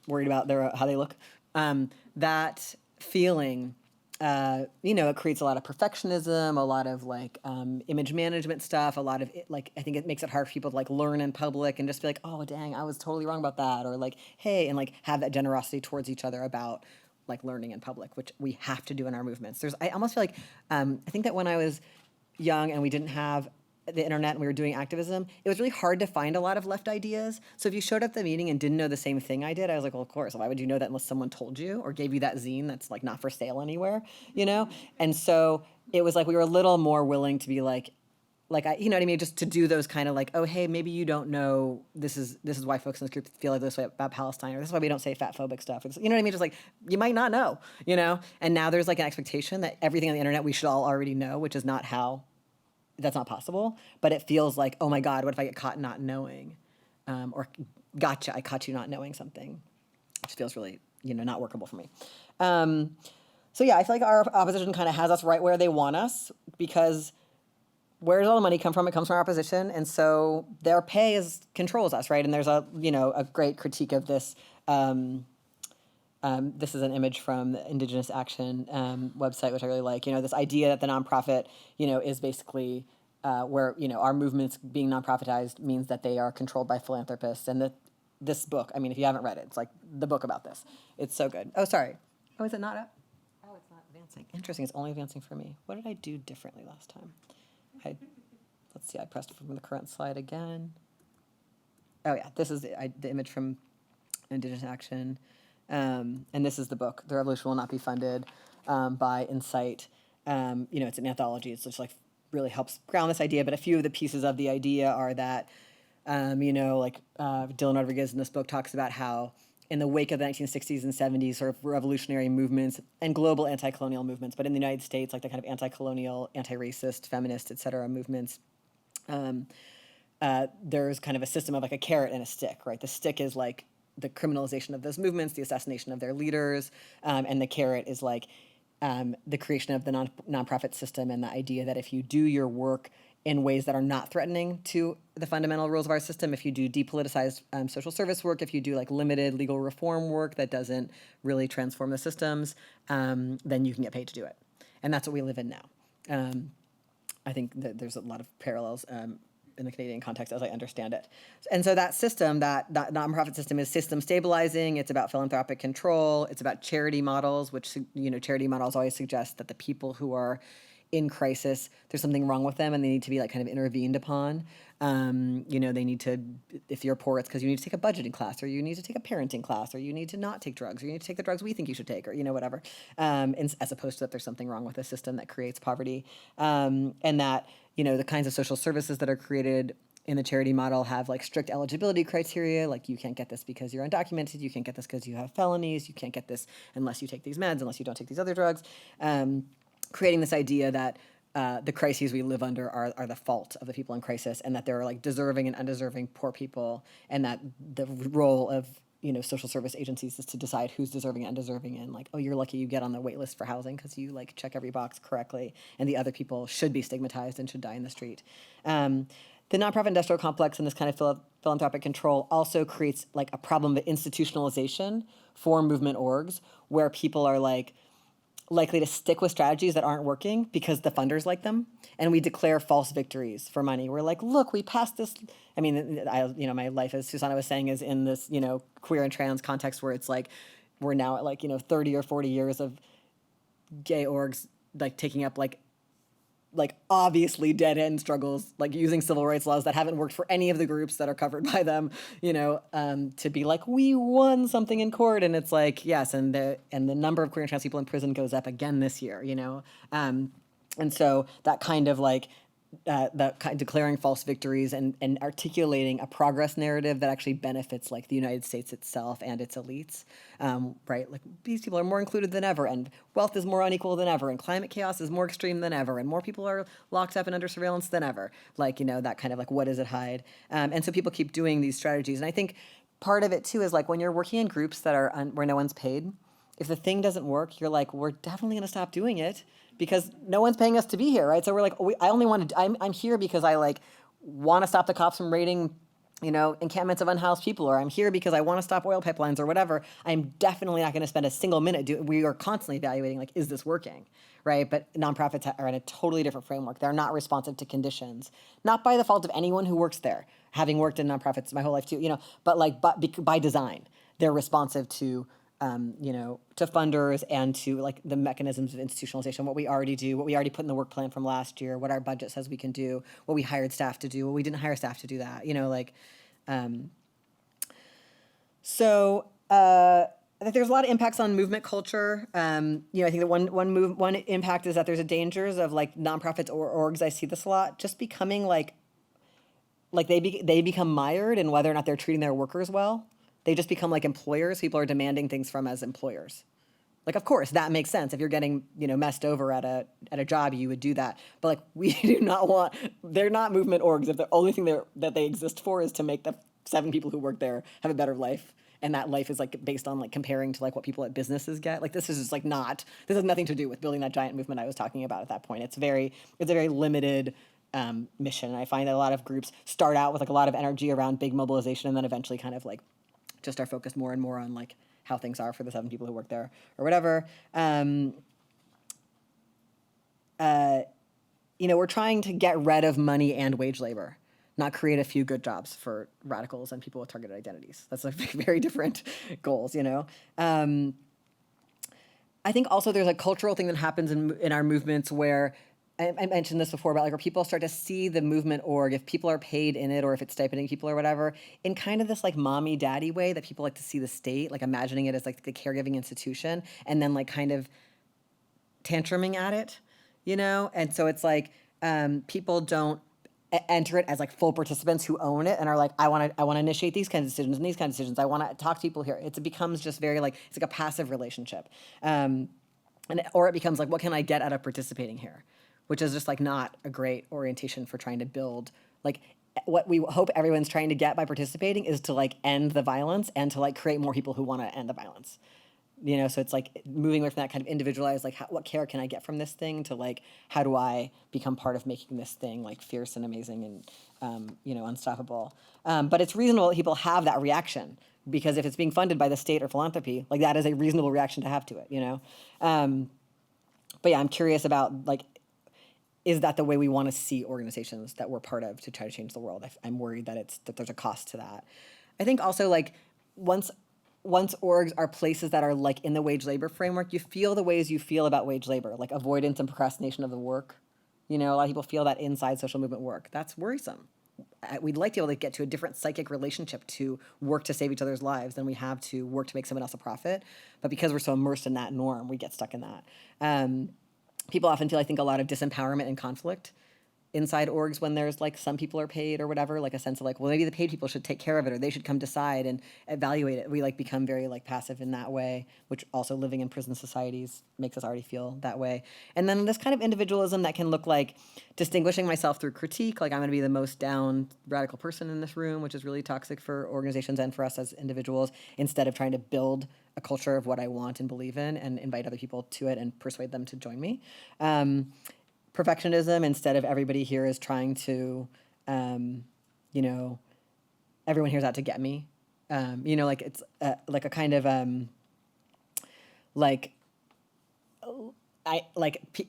worried about how they look. That feeling, it creates a lot of perfectionism, a lot of like image management stuff, a lot of like, I think it makes it hard for people to like learn in public and just be like, oh dang, I was totally wrong about that, or like, hey, and like have that generosity towards each other about like learning in public, which we have to do in our movements. I almost feel like I think that when I was young and we didn't have the internet and we were doing activism, it was really hard to find a lot of left ideas. So if you showed up at the meeting and didn't know the same thing I did, I was like, well, of course, why would you know that unless someone told you or gave you that zine that's like not for sale anywhere, And so it was like we were a little more willing to be like you know what I mean, just to do those kind of like, oh, hey, maybe you don't know this is why folks in this group feel like this way about Palestine, or this is why we don't say fat phobic stuff. It's, you know what I mean? Just like, you might not know, And now there's like an expectation that everything on the internet we should all already know, which is not how. That's not possible, but it feels like, oh my God, what if I get caught not knowing? Or gotcha, I caught you not knowing something, which feels really, not workable for me. So yeah, I feel like our opposition kind of has us right where they want us, because where does all the money come from? It comes from our opposition, and so their pay controls us, right? And there's a great critique of this. This is an image from the Indigenous Action website, which I really like. This idea that the nonprofit, is basically where, our movements being nonprofitized means that they are controlled by philanthropists. And this book, I mean, if you haven't read it, it's like the book about this. It's so good. Oh, sorry. Oh, is it not up? Oh, it's not advancing. Interesting. It's only advancing for me. What did I do differently last time? Let's see. I pressed from the current slide again. Oh, yeah. This is the image from Indigenous Action. And this is the book, The Revolution Will Not Be Funded, by Insight. It's an anthology. It's just like really helps ground this idea. But a few of the pieces of the idea are that, Dylan Rodriguez in this book talks about how in the wake of the 1960s and 70s sort of revolutionary movements and global anti-colonial movements, but in the United States, like the kind of anti-colonial, anti-racist, feminist, et cetera, movements, there's kind of a system of like a carrot and a stick, right? The stick is like the criminalization of those movements, the assassination of their leaders, and the carrot is like the creation of the nonprofit system, and the idea that if you do your work in ways that are not threatening to the fundamental rules of our system, if you do depoliticized social service work, if you do like limited legal reform work that doesn't really transform the systems, then you can get paid to do it. And that's what we live in now. I think that there's a lot of parallels in the Canadian context as I understand it. And so that system, that nonprofit system, is system stabilizing. It's about philanthropic control. It's about charity models, which, charity models always suggest that the people who are in crisis, there's something wrong with them and they need to be like kind of intervened upon. They need to, if you're poor, it's because you need to take a budgeting class, or you need to take a parenting class, or you need to not take drugs, or you need to take the drugs we think you should take, or, whatever. As opposed to that there's something wrong with the system that creates poverty. And that, the kinds of social services that are created in the charity model have like strict eligibility criteria, like you can't get this because you're undocumented, you can't get this because you have felonies, you can't get this unless you take these meds, unless you don't take these other drugs, creating this idea that the crises we live under are the fault of the people in crisis, and that there are like deserving and undeserving poor people, and that the role of social service agencies is to decide who's deserving and undeserving, and like, oh, you're lucky you get on the wait list for housing because you like check every box correctly, and the other people should be stigmatized and should die in the street. The nonprofit industrial complex and this kind of philanthropic control also creates like a problem of institutionalization for movement orgs, where people are like likely to stick with strategies that aren't working because the funders like them, and we declare false victories for money. We're like, look, we passed this. I mean, my life, as Susanna was saying, is in this, queer and trans context where it's like we're now at like 30 or 40 years of gay orgs like taking up like obviously dead end struggles, like using civil rights laws that haven't worked for any of the groups that are covered by them, to be like, we won something in court. And it's like, yes. And the number of queer and trans people in prison goes up again this year, and so that kind of like, declaring false victories and articulating a progress narrative that actually benefits like the United States itself and its elites, right? Like these people are more included than ever, and wealth is more unequal than ever, and climate chaos is more extreme than ever, and more people are locked up and under surveillance than ever. Like, that kind of like, what does it hide? And so people keep doing these strategies. And I think part of it too is like when you're working in groups that are where no one's paid, if the thing doesn't work, you're like, we're definitely going to stop doing it because no one's paying us to be here, right? So we're like, I only want to, I'm here because I like want to stop the cops from raiding, encampments of unhoused people, or I'm here because I want to stop oil pipelines or whatever. I'm definitely not going to spend a single minute we are constantly evaluating, like, is this working, right? But nonprofits are in a totally different framework. They're not responsive to conditions, not by the fault of anyone who works there, having worked in nonprofits my whole life too, but by design, they're responsive to to funders and to like the mechanisms of institutionalization, what we already do, what we already put in the work plan from last year, what our budget says we can do, what we hired staff to do, what we didn't hire staff to do that, I think there's a lot of impacts on movement culture. I think that one impact is that there's a dangers of like nonprofits or orgs. I see this a lot, just becoming like they become mired in whether or not they're treating their workers well. They just become like employers people are demanding things from as employers. Like, of course, that makes sense. If you're getting, messed over at a job, you would do that. But like, we do not want, they're not movement orgs if the only thing that they exist for is to make the 7 people who work there have a better life. And that life is like based on like comparing to like what people at businesses get. Like, this is just like this has nothing to do with building that giant movement I was talking about at that point. It's a very limited mission. And I find that a lot of groups start out with like a lot of energy around big mobilization and then eventually kind of like just are focused more and more on like how things are for the 7 people who work there or whatever. We're trying to get rid of money and wage labor, not create a few good jobs for radicals and people with targeted identities. That's like very different goals, I think also there's a cultural thing that happens in our movements where I mentioned this before about like where people start to see the movement org, if people are paid in it or if it's stipending people or whatever, in kind of this like mommy daddy way that people like to see the state, like imagining it as like the caregiving institution and then like kind of tantruming at it, And so it's like people don't enter it as like full participants who own it and are like, I want to initiate these kinds of decisions and these kinds of decisions. I want to talk to people here. It becomes just very like, it's like a passive relationship. Or it becomes like, what can I get out of participating here? Which is just like not a great orientation for trying to build, like what we hope everyone's trying to get by participating is to like end the violence and to like create more people who want to end the violence. So it's like moving away from that kind of individualized, like what care can I get from this thing to like, how do I become part of making this thing like fierce and amazing and, unstoppable. But it's reasonable that people have that reaction because if it's being funded by the state or philanthropy, like that is a reasonable reaction to have to it, But yeah, I'm curious about like, is that the way we want to see organizations that we're part of to try to change the world? I'm worried that there's a cost to that. I think also like once once orgs are places that are like in the wage labor framework, you feel the ways you feel about wage labor, like avoidance and procrastination of the work. You know, a lot of people feel that inside social movement work. That's worrisome. We'd like to be able to get to a different psychic relationship to work to save each other's lives than we have to work to make someone else a profit. But because we're so immersed in that norm, we get stuck in that. People often feel, I think, a lot of disempowerment and conflict inside orgs when there's like some people are paid or whatever, like a sense of like, well, maybe the paid people should take care of it or they should come decide and evaluate it. We like become very like passive in that way, which also living in prison societies makes us already feel that way. And then this kind of individualism that can look like distinguishing myself through critique, like I'm going to be the most down radical person in this room, which is really toxic for organizations and for us as individuals, instead of trying to build a culture of what I want and believe in and invite other people to it and persuade them to join me. Perfectionism, instead of everybody here is trying to, you know, everyone here's out to get me. You know, like it's like a kind of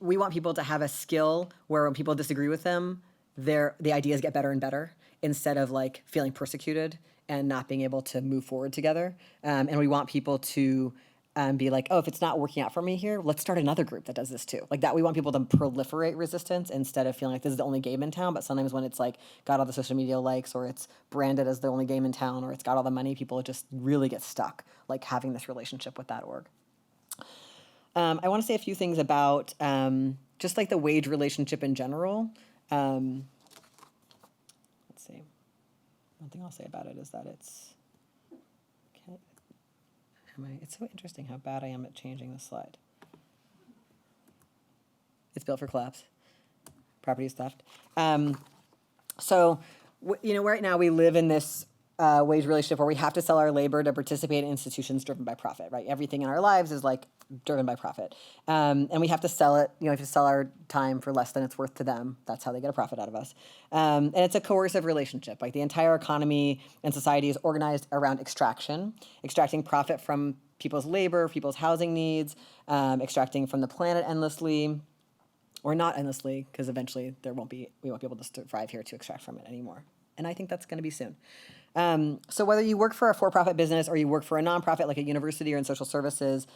we want people to have a skill where when people disagree with them, the ideas get better and better instead of like feeling persecuted and not being able to move forward together. And we want people to be like, oh, if it's not working out for me here, let's start another group that does this too. Like that, we want people to proliferate resistance instead of feeling like this is the only game in town. But sometimes when it's like got all the social media likes or it's branded as the only game in town or it's got all the money, people just really get stuck like having this relationship with that org. I want to say a few things about just like the wage relationship in general. Let's see. One thing I'll say about it is that it's so interesting how bad I am at changing the slide. It's built for collapse. Property is theft. So, you know, right now we live in this wage relationship where we have to sell our labor to participate in institutions driven by profit, right? Everything in our lives is like driven by profit. And we have to sell it, you know, we have to sell our time for less than it's worth to them. That's how they get a profit out of us. And it's a coercive relationship. Like the entire economy and society is organized around extracting profit from people's labor, people's housing needs, extracting from the planet endlessly, or not endlessly, because eventually we won't be able to survive here to extract from it anymore. And I think that's going to be soon. So whether you work for a for-profit business or you work for a nonprofit like a university or in social services,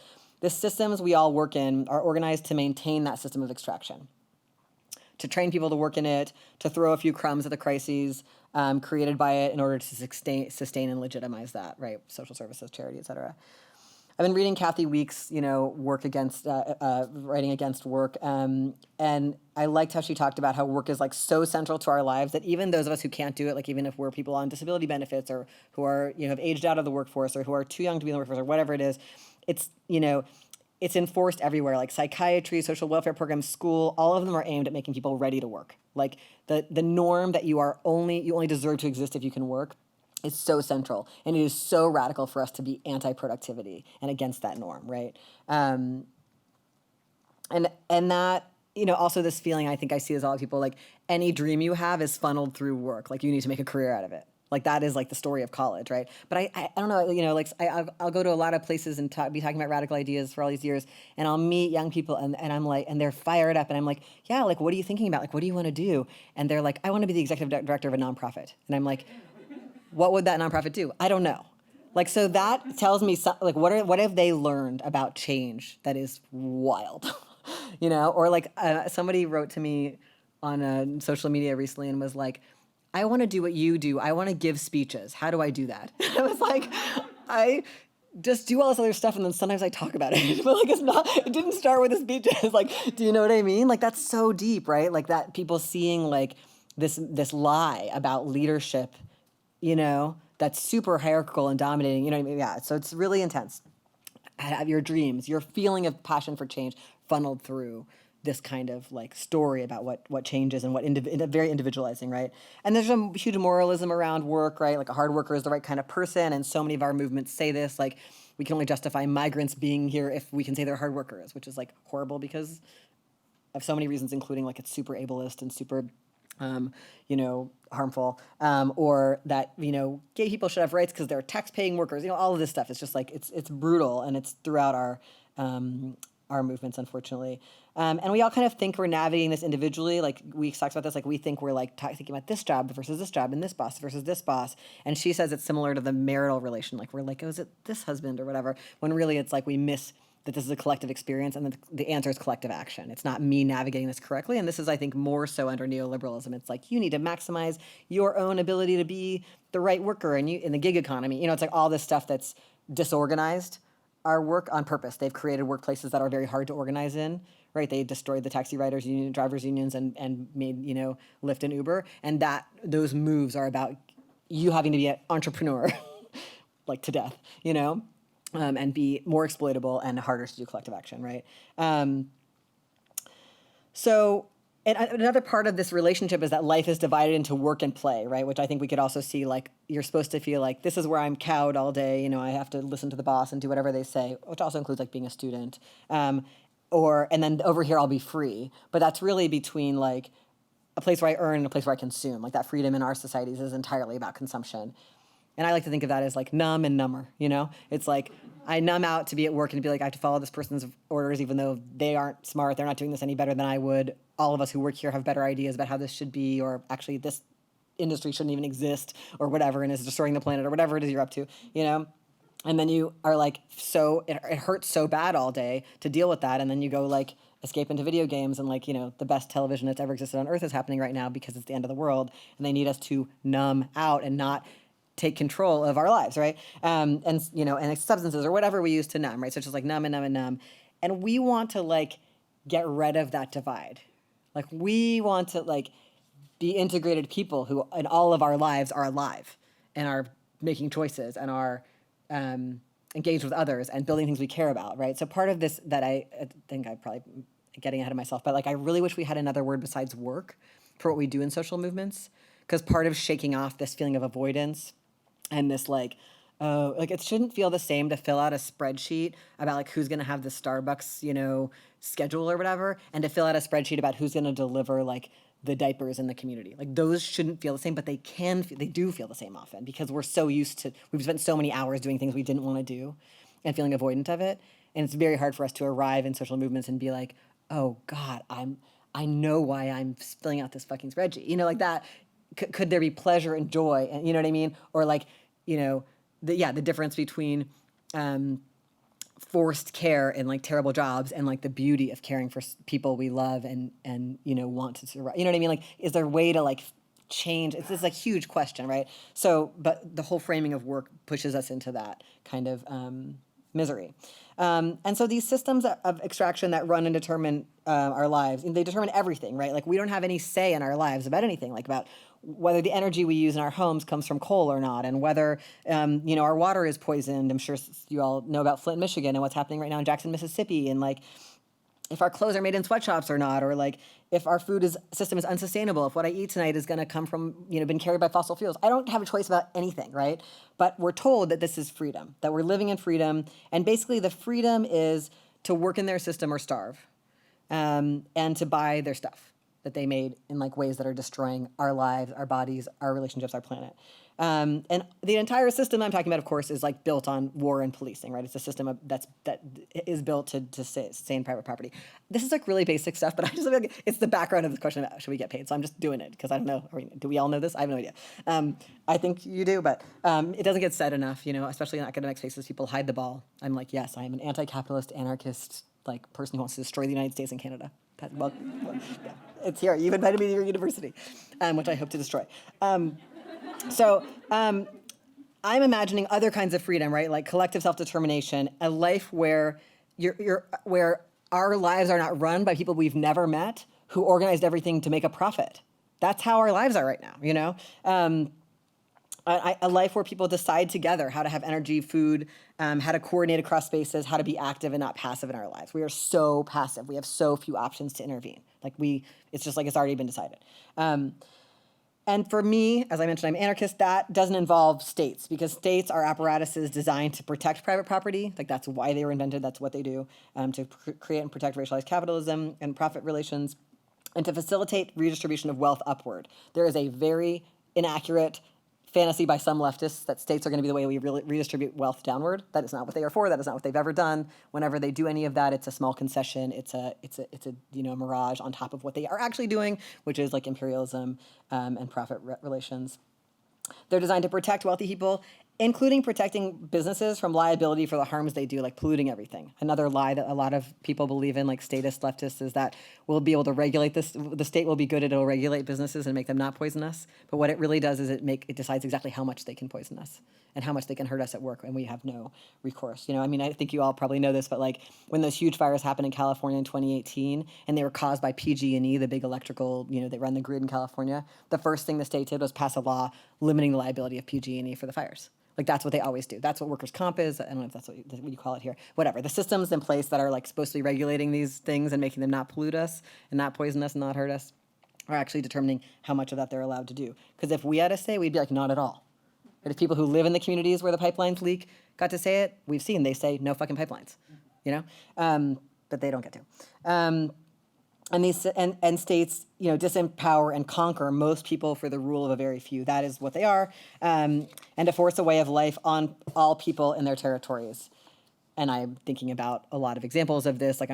the systems we all work in are organized to maintain that system of extraction, to train people to work in it, to throw a few crumbs at the crises created by it in order to sustain and legitimize that, right? Social services, charity, et cetera. I've been reading Kathy Weeks, you know, writing against work, and I liked how she talked about how work is like so central to our lives that even those of us who can't do it, like even if we're people on disability benefits or who are, you know, have aged out of the workforce or who are too young to be in the workforce or whatever it is, it's, you know, it's enforced everywhere, like psychiatry, social welfare programs, school, all of them are aimed at making people ready to work. Like the norm that you only deserve to exist if you can work is so central, and it is so radical for us to be anti-productivity and against that norm, right? And that, you know, also this feeling I think I see as a lot of people, like any dream you have is funneled through work, like you need to make a career out of it. Like that is like the story of college, right? But I don't know, you know, like I'll go to a lot of places and be talking about radical ideas for all these years, and I'll meet young people and I'm like, and they're fired up, and I'm like, yeah, like what are you thinking about? Like what do you want to do? And they're like, I want to be the executive director of a nonprofit. And I'm like, what would that nonprofit do? I don't know. Like, so that tells me, like, what have they learned about change that is wild, you know? Or like somebody wrote to me on social media recently and was like, I want to do what you do. I want to give speeches. How do I do that? I was like, I just do all this other stuff and then sometimes I talk about it. But like, it didn't start with a speech. It's like, do you know what I mean? Like, that's so deep, right? Like that people seeing like this lie about leadership, you know, that's super hierarchical and dominating, you know what I mean? Yeah, so it's really intense. Have your dreams, your feeling of passion for change funneled through this kind of like story about what changes and very individualizing, right? And there's a huge moralism around work, right? Like a hard worker is the right kind of person, and so many of our movements say this, like we can only justify migrants being here if we can say they're hard workers, which is like horrible because of so many reasons, including like it's super ableist and super you know, harmful, or that, you know, gay people should have rights because they're tax-paying workers. You know, all of this stuff. It's just like it's brutal, and it's throughout our our movements, unfortunately. And we all kind of think we're navigating this individually. Like we talked about this, like we think we're like thinking about this job versus this job and this boss versus this boss. And she says it's similar to the marital relation. Like we're like, oh, is it this husband or whatever? When really it's like we miss that this is a collective experience and the answer is collective action. It's not me navigating this correctly. And this is, I think, more so under neoliberalism. It's like you need to maximize your own ability to be the right worker and you in the gig economy. You know, it's like all this stuff that's disorganized our work on purpose. They've created workplaces that are very hard to organize in, right? They destroyed the taxi riders union, drivers unions, and made, you know, Lyft and Uber. And that those moves are about you having to be an entrepreneur, like to death, you know, and be more exploitable and harder to do collective action, right? So, and another part of this relationship is that life is divided into work and play, right? Which I think we could also see, like, you're supposed to feel like this is where I'm cowed all day, you know, I have to listen to the boss and do whatever they say, which also includes like being a student. And then over here I'll be free. But that's really between like a place where I earn and a place where I consume. Like that freedom in our societies is entirely about consumption. And I like to think of that as like numb and number, you know? It's like I numb out to be at work and be like, I have to follow this person's orders even though they aren't smart, they're not doing this any better than I would. All of us who work here have better ideas about how this should be, or actually this industry shouldn't even exist or whatever and is destroying the planet or whatever it is you're up to, you know? And then you are like, so it hurts so bad all day to deal with that. And then you go like escape into video games and like, you know, the best television that's ever existed on earth is happening right now because it's the end of the world. And they need us to numb out and not take control of our lives, right? And, you know, and substances or whatever we use to numb, right? So it's just like numb and numb and numb. And we want to like get rid of that divide. Like we want to like be integrated people who in all of our lives are alive and are making choices and are engaged with others and building things we care about, right? So part of this that I think I'm probably getting ahead of myself, but like I really wish we had another word besides work for what we do in social movements, because part of shaking off this feeling of avoidance and this like, oh, like it shouldn't feel the same to fill out a spreadsheet about like who's gonna have the Starbucks, you know, schedule or whatever, and to fill out a spreadsheet about who's gonna deliver like the diapers in the community. Like those shouldn't feel the same, but they do feel the same often because we're so used to, we've spent so many hours doing things we didn't want to do and feeling avoidant of it. And it's very hard for us to arrive in social movements and be like, oh God, I know why I'm filling out this fucking spreadsheet. You know, like that, could there be pleasure and joy? And you know what I mean? Or like, you know, the difference between forced care and like terrible jobs and like the beauty of caring for people we love and you know want to survive. You know what I mean? Like, is there a way to like change? It's this like huge question, right? So, but the whole framing of work pushes us into that kind of misery. And so these systems of extraction that run and determine our lives, and they determine everything, right? Like we don't have any say in our lives about anything, like about whether the energy we use in our homes comes from coal or not, and whether you know our water is poisoned. I'm sure you all know about Flint, Michigan, and what's happening right now in Jackson, Mississippi, and like if our clothes are made in sweatshops or not, or like if our food system is unsustainable, if what I eat tonight is going to come from, you know, been carried by fossil fuels. I don't have a choice about anything, right? But we're told that this is freedom, that we're living in freedom, and basically the freedom is to work in their system or starve, and to buy their stuff that they made in like ways that are destroying our lives, our bodies, our relationships, our planet. And the entire system I'm talking about, of course, is like built on war and policing, right? It's a system that is built to sustain private property. This is like really basic stuff, but I just feel like it's the background of this question about should we get paid? So I'm just doing it because I don't know. I mean, do we all know this? I have no idea. I think you do, but it doesn't get said enough, you know, especially in academic spaces. People hide the ball. I'm like, yes, I am an anti-capitalist, anarchist, like person who wants to destroy the United States and Canada. Well, yeah, it's here. You've invited me to your university, which I hope to destroy. So I'm imagining other kinds of freedom, right? Like collective self-determination, a life where where our lives are not run by people we've never met who organized everything to make a profit. That's how our lives are right now, you know? A life where people decide together how to have energy, food, how to coordinate across spaces, how to be active and not passive in our lives. We are so passive. We have so few options to intervene. Like it's just like it's already been decided. And for me, as I mentioned, I'm anarchist. That doesn't involve states because states are apparatuses designed to protect private property. Like that's why they were invented. That's what they do, to create and protect racialized capitalism and profit relations, and to facilitate redistribution of wealth upward. There is a very inaccurate fantasy by some leftists that states are going to be the way we redistribute wealth downward. That is not what they are for. That is not what they've ever done. Whenever they do any of that, it's a small concession. It's a mirage on top of what they are actually doing, which is like imperialism and profit relations. They're designed to protect wealthy people, including protecting businesses from liability for the harms they do, like polluting everything. Another lie that a lot of people believe in, like statist leftists, is that we'll be able to regulate this. The state will be good. It'll regulate businesses and make them not poison us. But what it really does is it decides exactly how much they can poison us and how much they can hurt us at work, and we have no recourse. I mean, I think you all probably know this, but like when those huge fires happened in California in 2018, and they were caused by PG&E, the big electrical, they run the grid in California, the first thing the state did was pass a law limiting the liability of PG&E for the fires. Like, that's what they always do. That's what workers' comp is. I don't know if that's what you call it here. Whatever. The systems in place that are like supposed to be regulating these things and making them not pollute us and not poison us and not hurt us are actually determining how much of that they're allowed to do. Because if we had to say, we'd be like, not at all. But if people who live in the communities where the pipelines leak got to say it, we've seen they say no fucking pipelines, but they don't get to. And these and states, disempower and conquer most people for the rule of a very few. That is what they are, and to force a way of life on all people in their territories. And I'm thinking about a lot of examples of this. Like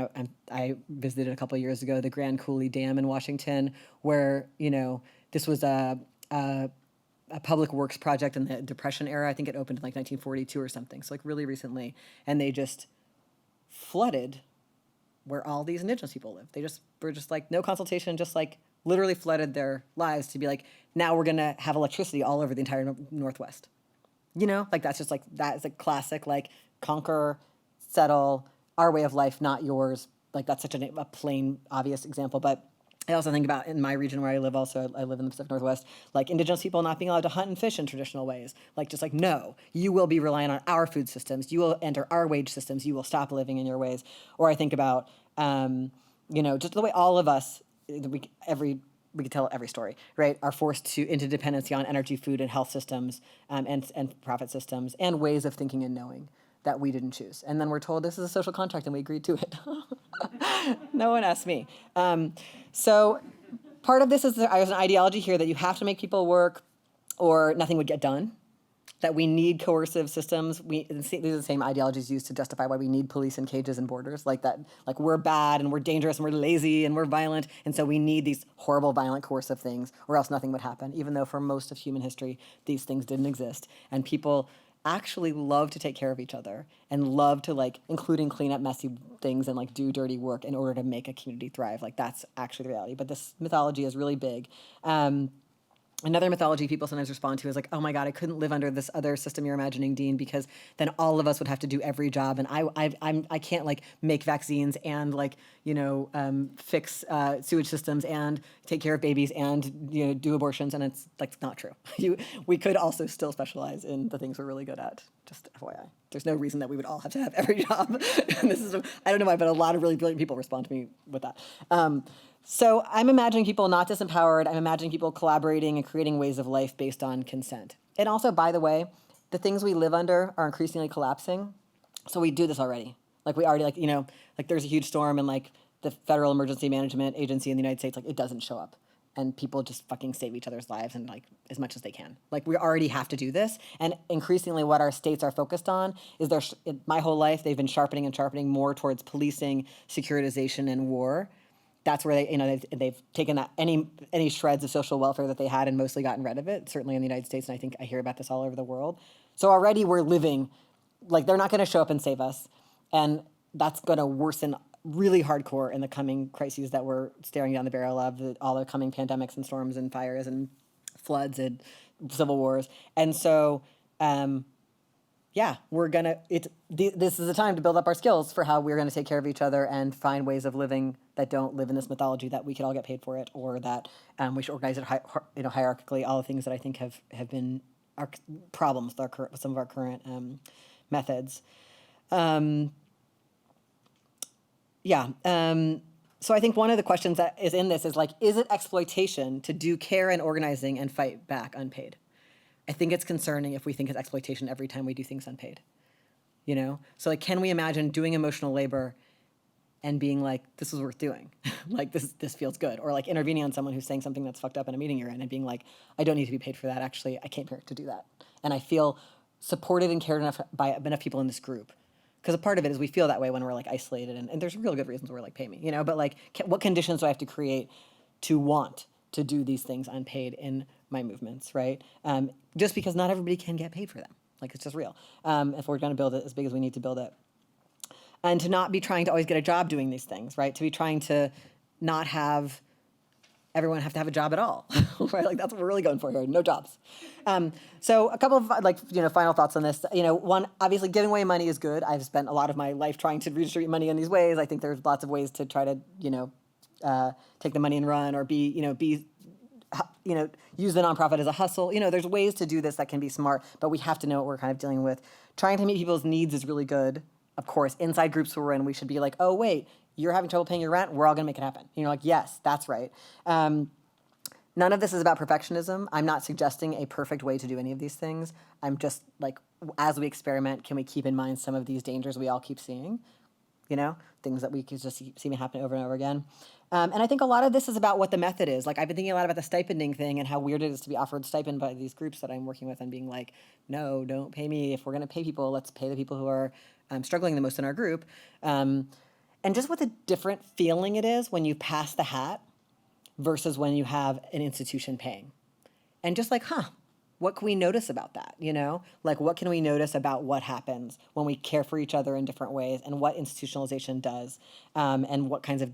I visited a couple of years ago the Grand Coulee Dam in Washington, where this was a public works project in the Depression era. I think it opened in like 1942 or something. So like really recently, and they just flooded where all these indigenous people live. They just were just like no consultation, just like literally flooded their lives to be like, now we're gonna have electricity all over the entire Northwest. Like that's just like, that is a classic like conquer, settle, our way of life, not yours. Like that's such a plain, obvious example. But I also think about in my region where I live also, I live in the Pacific Northwest, like indigenous people not being allowed to hunt and fish in traditional ways. Like just like, no, you will be relying on our food systems. You will enter our wage systems. You will stop living in your ways. Or I think about, just the way all of us, we could tell every story, right, are forced into dependency on energy, food, and health systems and profit systems and ways of thinking and knowing that we didn't choose. And then we're told this is a social contract and we agreed to it. No one asked me. So part of this is there's an ideology here that you have to make people work or nothing would get done, that we need coercive systems. These are the same ideologies used to justify why we need police and cages and borders, like that, like we're bad and we're dangerous and we're lazy and we're violent, and so we need these horrible, violent, coercive things, or else nothing would happen, even though for most of human history, these things didn't exist. And people actually love to take care of each other and love to like, including clean up messy things and like do dirty work in order to make a community thrive. Like that's actually the reality. But this mythology is really big. Another mythology people sometimes respond to is like, oh my God, I couldn't live under this other system you're imagining, Dean, because then all of us would have to do every job, and I can't like make vaccines and like fix sewage systems and take care of babies and do abortions, and it's like not true. We could also still specialize in the things we're really good at. Just FYI, there's no reason that we would all have to have every job. And this is I don't know why, but a lot of really brilliant people respond to me with that. So I'm imagining people not disempowered. I'm imagining people collaborating and creating ways of life based on consent. And also, by the way, the things we live under are increasingly collapsing. So we do this already. Like we already like there's a huge storm and like the Federal Emergency Management Agency in the United States, like it doesn't show up. And people just fucking save each other's lives and like as much as they can. Like we already have to do this. And increasingly what our states are focused on is my whole life, they've been sharpening and sharpening more towards policing, securitization, and war. That's where they've taken that any shreds of social welfare that they had and mostly gotten rid of it, certainly in the United States, and I think I hear about this all over the world. So already we're living, like they're not going to show up and save us, and that's going to worsen really hardcore in the coming crises that we're staring down the barrel of, all the coming pandemics and storms and fires and floods and civil wars. And so, this is the time to build up our skills for how we're going to take care of each other and find ways of living that don't live in this mythology that we could all get paid for it, or that we should organize it hierarchically. All the things that I think have been our problems with some of our current methods. So I think one of the questions that is in this is like, is it exploitation to do care and organizing and fight back unpaid? I think it's concerning if we think it's exploitation every time we do things unpaid. So like, can we imagine doing emotional labor and being like, this is worth doing. Like, this feels good. Or like intervening on someone who's saying something that's fucked up in a meeting you're in and being like, I don't need to be paid for that. Actually, I came here to do that. And I feel supported and cared enough by enough people in this group. Because a part of it is we feel that way when we're like isolated, and there's real good reasons we're like, pay me, but like, what conditions do I have to create to want to do these things unpaid in my movements, right? Just because not everybody can get paid for them. Like, it's just real. If we're going to build it as big as we need to build it. And to not be trying to always get a job doing these things, right? To be trying to not have everyone have to have a job at all, right? Like, that's what we're really going for here, no jobs. So a couple of final thoughts on this. One, obviously giving away money is good. I've spent a lot of my life trying to redistribute money in these ways. I think there's lots of ways to try to, take the money and run, or use the nonprofit as a hustle. There's ways to do this that can be smart, but we have to know what we're kind of dealing with. Trying to meet people's needs is really good. Of course, inside groups we're in, we should be like, oh, wait, you're having trouble paying your rent? We're all going to make it happen. Like, yes, that's right. None of this is about perfectionism. I'm not suggesting a perfect way to do any of these things. I'm just like, as we experiment, can we keep in mind some of these dangers we all keep seeing? Things that we could just see happen over and over again. And I think a lot of this is about what the method is. Like, I've been thinking a lot about the stipending thing and how weird it is to be offered stipend by these groups that I'm working with, and being like, no, don't pay me. If we're going to pay people, let's pay the people who are struggling the most in our group. And just what a different feeling it is when you pass the hat versus when you have an institution paying. And just like, what can we notice about that, Like, what can we notice about what happens when we care for each other in different ways, and what institutionalization does, and what kinds of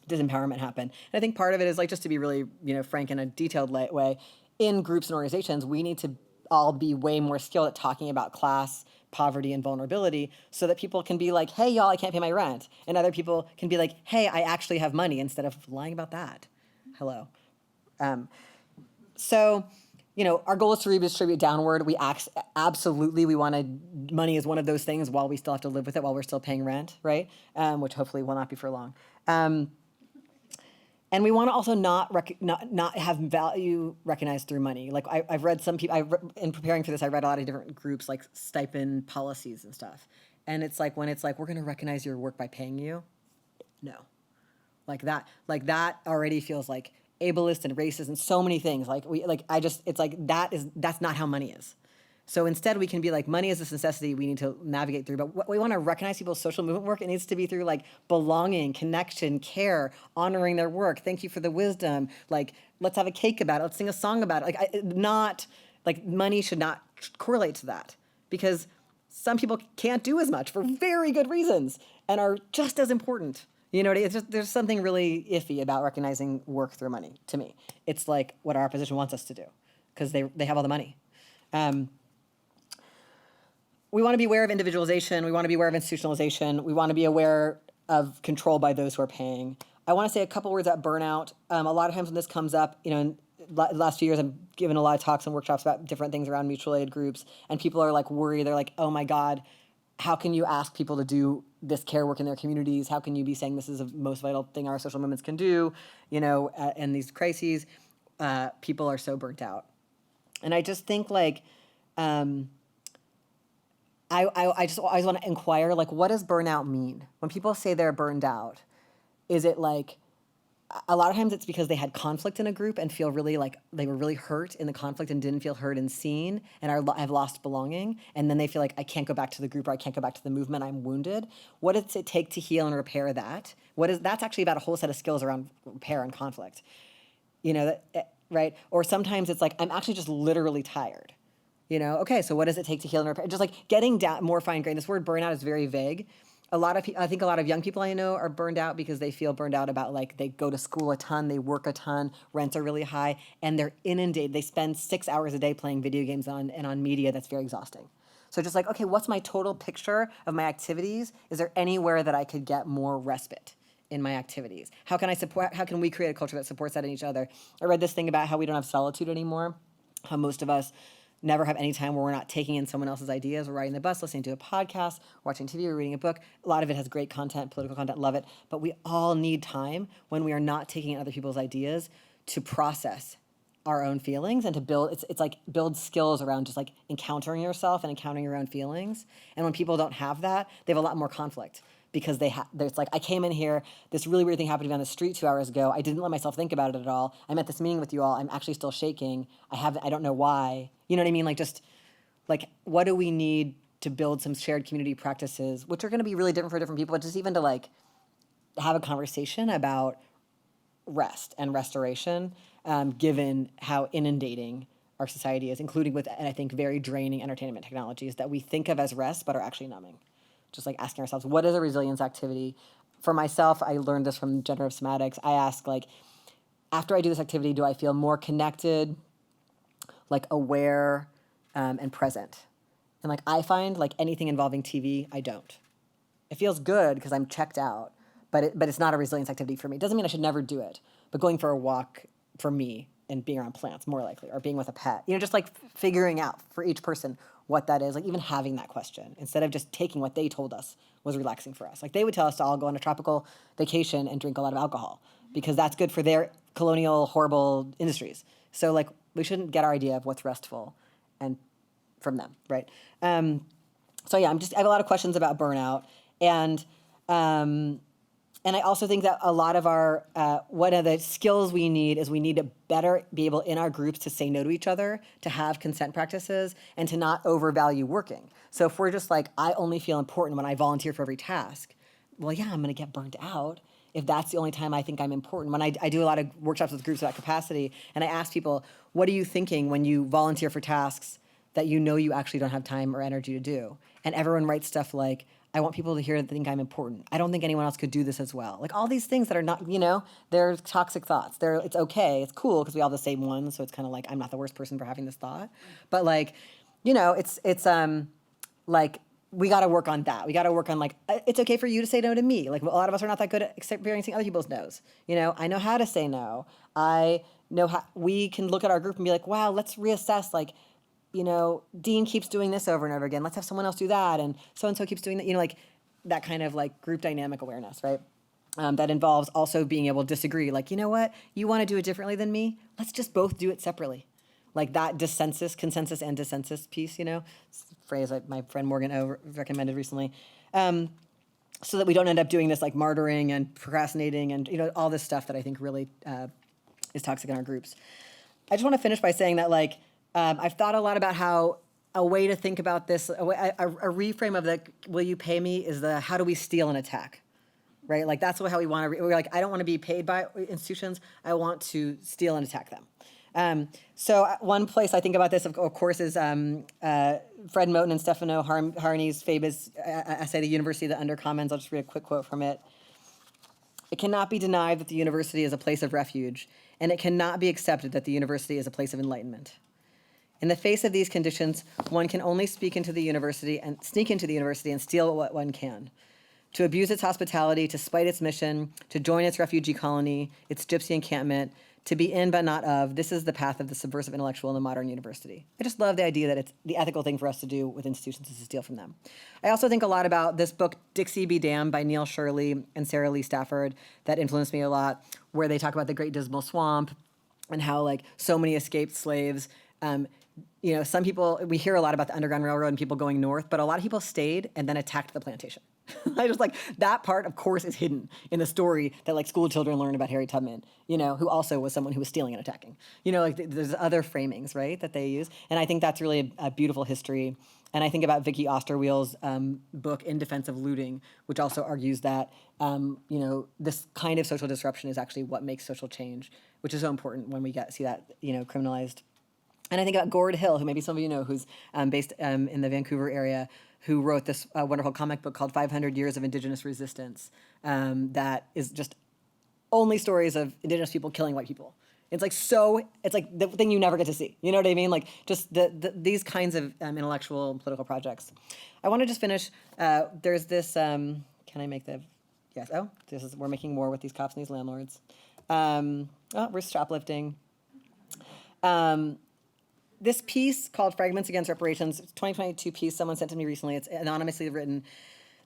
disempowerment happen. And I think part of it is, like, just to be really, frank in a detailed way, in groups and organizations, we need to all be way more skilled at talking about class, poverty, and vulnerability, so that people can be like, hey, y'all, I can't pay my rent. And other people can be like, hey, I actually have money, instead of lying about that. Hello. So, our goal is to redistribute downward. We absolutely, we want to, money is one of those things, while we still have to live with it, while we're still paying rent, right? Which hopefully will not be for long. And we want to also not have value recognized through money. Like, I've read some people, in preparing for this, I read a lot of different groups, like stipend policies and stuff. And it's like, when it's like, we're going to recognize your work by paying you. No. Like that already feels like ableist and racist and so many things. It's like, that's not how money is. So instead, we can be like, money is this necessity we need to navigate through. But we want to recognize people's social movement work. It needs to be through, like, belonging, connection, care, honoring their work. Thank you for the wisdom. Like, let's have a cake about it. Let's sing a song about it. Money should not correlate to that, because some people can't do as much for very good reasons and are just as important. It's just, there's something really iffy about recognizing work through money, to me. It's like what our opposition wants us to do, because they have all the money. We want to be aware of individualization. We want to be aware of institutionalization. We want to be aware of control by those who are paying. I want to say a couple words about burnout. A lot of times when this comes up, in the last few years, I've given a lot of talks and workshops about different things around mutual aid groups, and people are like worried. They're like, oh my God, how can you ask people to do this care work in their communities? How can you be saying this is the most vital thing our social movements can do, in these crises? People are so burnt out. And I just think, like, I just always want to inquire, like, what does burnout mean? When people say they're burned out, is it like, a lot of times it's because they had conflict in a group and feel really like they were really hurt in the conflict and didn't feel heard and seen, and have lost belonging. And then they feel like, I can't go back to the group, or I can't go back to the movement, I'm wounded. What does it take to heal and repair that? That's actually about a whole set of skills around repair and conflict. Right? Or sometimes it's like, I'm actually just literally tired. Okay, so what does it take to heal and repair? Just like getting down more fine-grained. This word burnout is very vague. I think a lot of young people I know are burned out because they feel burned out about, like, they go to school a ton, they work a ton, rents are really high, and they're inundated. They spend 6 hours a day playing video games and on media that's very exhausting. So just like, okay, what's my total picture of my activities? Is there anywhere that I could get more respite in my activities? How can we create a culture that supports that in each other? I read this thing about how we don't have solitude anymore, how most of us never have any time where we're not taking in someone else's ideas. We're riding the bus, listening to a podcast, watching TV, or reading a book. A lot of it has great content, political content, love it. But we all need time when we are not taking in other people's ideas to process our own feelings and to build, it's like build skills around just like encountering yourself and encountering your own feelings. And when people don't have that, they have a lot more conflict because there's like, I came in here, this really weird thing happened to me on the street 2 hours ago. I didn't let myself think about it at all. I'm at this meeting with you all. I'm actually still shaking. I don't know why. You know what I mean? Like, just like, what do we need to build some shared community practices, which are going to be really different for different people, but just even to like have a conversation about rest and restoration, given how inundating our society is, including with, and I think, very draining entertainment technologies that we think of as rest, but are actually numbing. Just like asking ourselves, what is a resilience activity? For myself, I learned this from generative somatics. I ask, like, after I do this activity, do I feel more connected, like aware, and present? And like, I find like anything involving TV, I don't. It feels good because I'm checked out, but it's not a resilience activity for me. It doesn't mean I should never do it, but going for a walk for me and being around plants more likely, or being with a pet, just like figuring out for each person what that is, like even having that question instead of just taking what they told us was relaxing for us. Like they would tell us to all go on a tropical vacation and drink a lot of alcohol because that's good for their colonial horrible industries. So like we shouldn't get our idea of what's restful and from them, right? So yeah, I have a lot of questions about burnout, and I also think that a lot of our, one of the skills we need is we need to better be able in our groups to say no to each other, to have consent practices, and to not overvalue working. So if we're just like, I only feel important when I volunteer for every task, well, yeah, I'm gonna get burnt out if that's the only time I think I'm important. When I do a lot of workshops with groups about capacity, and I ask people, what are you thinking when you volunteer for tasks that you know you actually don't have time or energy to do? And everyone writes stuff like, I want people to hear and think I'm important. I don't think anyone else could do this as well. Like all these things that are not, they're toxic thoughts. It's okay, it's cool because we all have the same ones. So it's kind of like, I'm not the worst person for having this thought. But like, it's like, we got to work on that. We got to work on like, it's okay for you to say no to me. Like a lot of us are not that good at experiencing other people's no's. I know how to say no. I know how, we can look at our group and be like, wow, let's reassess like, Dean keeps doing this over and over again. Let's have someone else do that. And so keeps doing that, like that kind of like group dynamic awareness, right? That involves also being able to disagree. Like, you know what? You want to do it differently than me? Let's just both do it separately. Like that consensus and dissensus piece, it's a phrase that my friend Morgan recommended recently. So that we don't end up doing this like martyring and procrastinating and, all this stuff that I think really is toxic in our groups. I just want to finish by saying that like, I've thought a lot about how a way to think about this, a reframe of the will you pay me is the how do we steal an attack, right? Like that's how we want to, we're like, I don't want to be paid by institutions. I want to steal and attack them. So one place I think about this, of course, is Fred Moten and Stefano Harney's famous essay, The University of the Undercommons. I'll just read a quick quote from it. It cannot be denied that the university is a place of refuge, and it cannot be accepted that the university is a place of enlightenment. In the face of these conditions, one can only sneak into the university and steal what one can. To abuse its hospitality, to spite its mission, to join its refugee colony, its gypsy encampment, to be in but not of, this is the path of the subversive intellectual in the modern university. I just love the idea that it's the ethical thing for us to do with institutions is to steal from them. I also think a lot about this book, Dixie Be Damned by Neil Shirley and Sarah Lee Stafford, that influenced me a lot, where they talk about the Great Dismal Swamp and how like so many escaped slaves, some people, we hear a lot about the Underground Railroad and people going north, but a lot of people stayed and then attacked the plantation. I just like, that part, of course, is hidden in the story that like school children learn about Harriet Tubman, who also was someone who was stealing and attacking. There's other framings, right, that they use. And I think that's really a beautiful history. And I think about Vicky Osterweil's book, In Defense of Looting, which also argues that, this kind of social disruption is actually what makes social change, which is so important when we see that, criminalized. And I think about Gord Hill, who maybe some of you know, who's based in the Vancouver area, who wrote this wonderful comic book called 500 Years of Indigenous Resistance that is just only stories of Indigenous people killing white people. It's like the thing you never get to see. You know what I mean? Like just these kinds of intellectual and political projects. I want to just finish. There's this, can I make the, yes, we're making war with these cops and these landlords. We're shoplifting. This piece called Fragments Against Reparations, 2022 piece someone sent to me recently. It's anonymously written.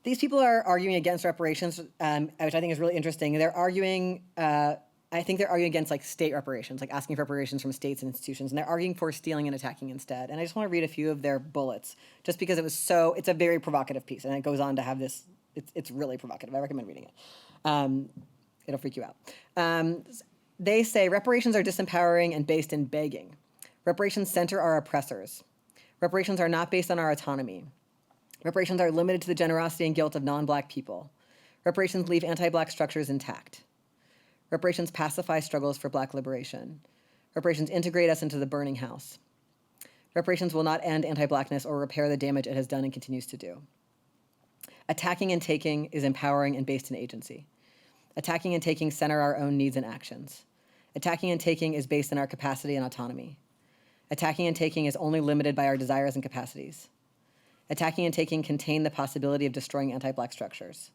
These people are arguing against reparations, which I think is really interesting. They're arguing, I think they're arguing against like state reparations, like asking for reparations from states and institutions, and they're arguing for stealing and attacking instead. And I just want to read a few of their bullets, just because it's a very provocative piece, and it goes on to have this It's really provocative. I recommend reading it. It'll freak you out. They say reparations are disempowering and based in begging. Reparations center our oppressors. Reparations are not based on our autonomy. Reparations are limited to the generosity and guilt of non-Black people. Reparations leave anti-Black structures intact. Reparations pacify struggles for Black liberation. Reparations integrate us into the burning house. Reparations will not end anti-Blackness or repair the damage it has done and continues to do. Attacking and taking is empowering and based in agency. Attacking and taking center our own needs and actions. Attacking and taking is based in our capacity and autonomy. Attacking and taking is only limited by our desires and capacities. Attacking and taking contain the possibility of destroying anti-Black structures.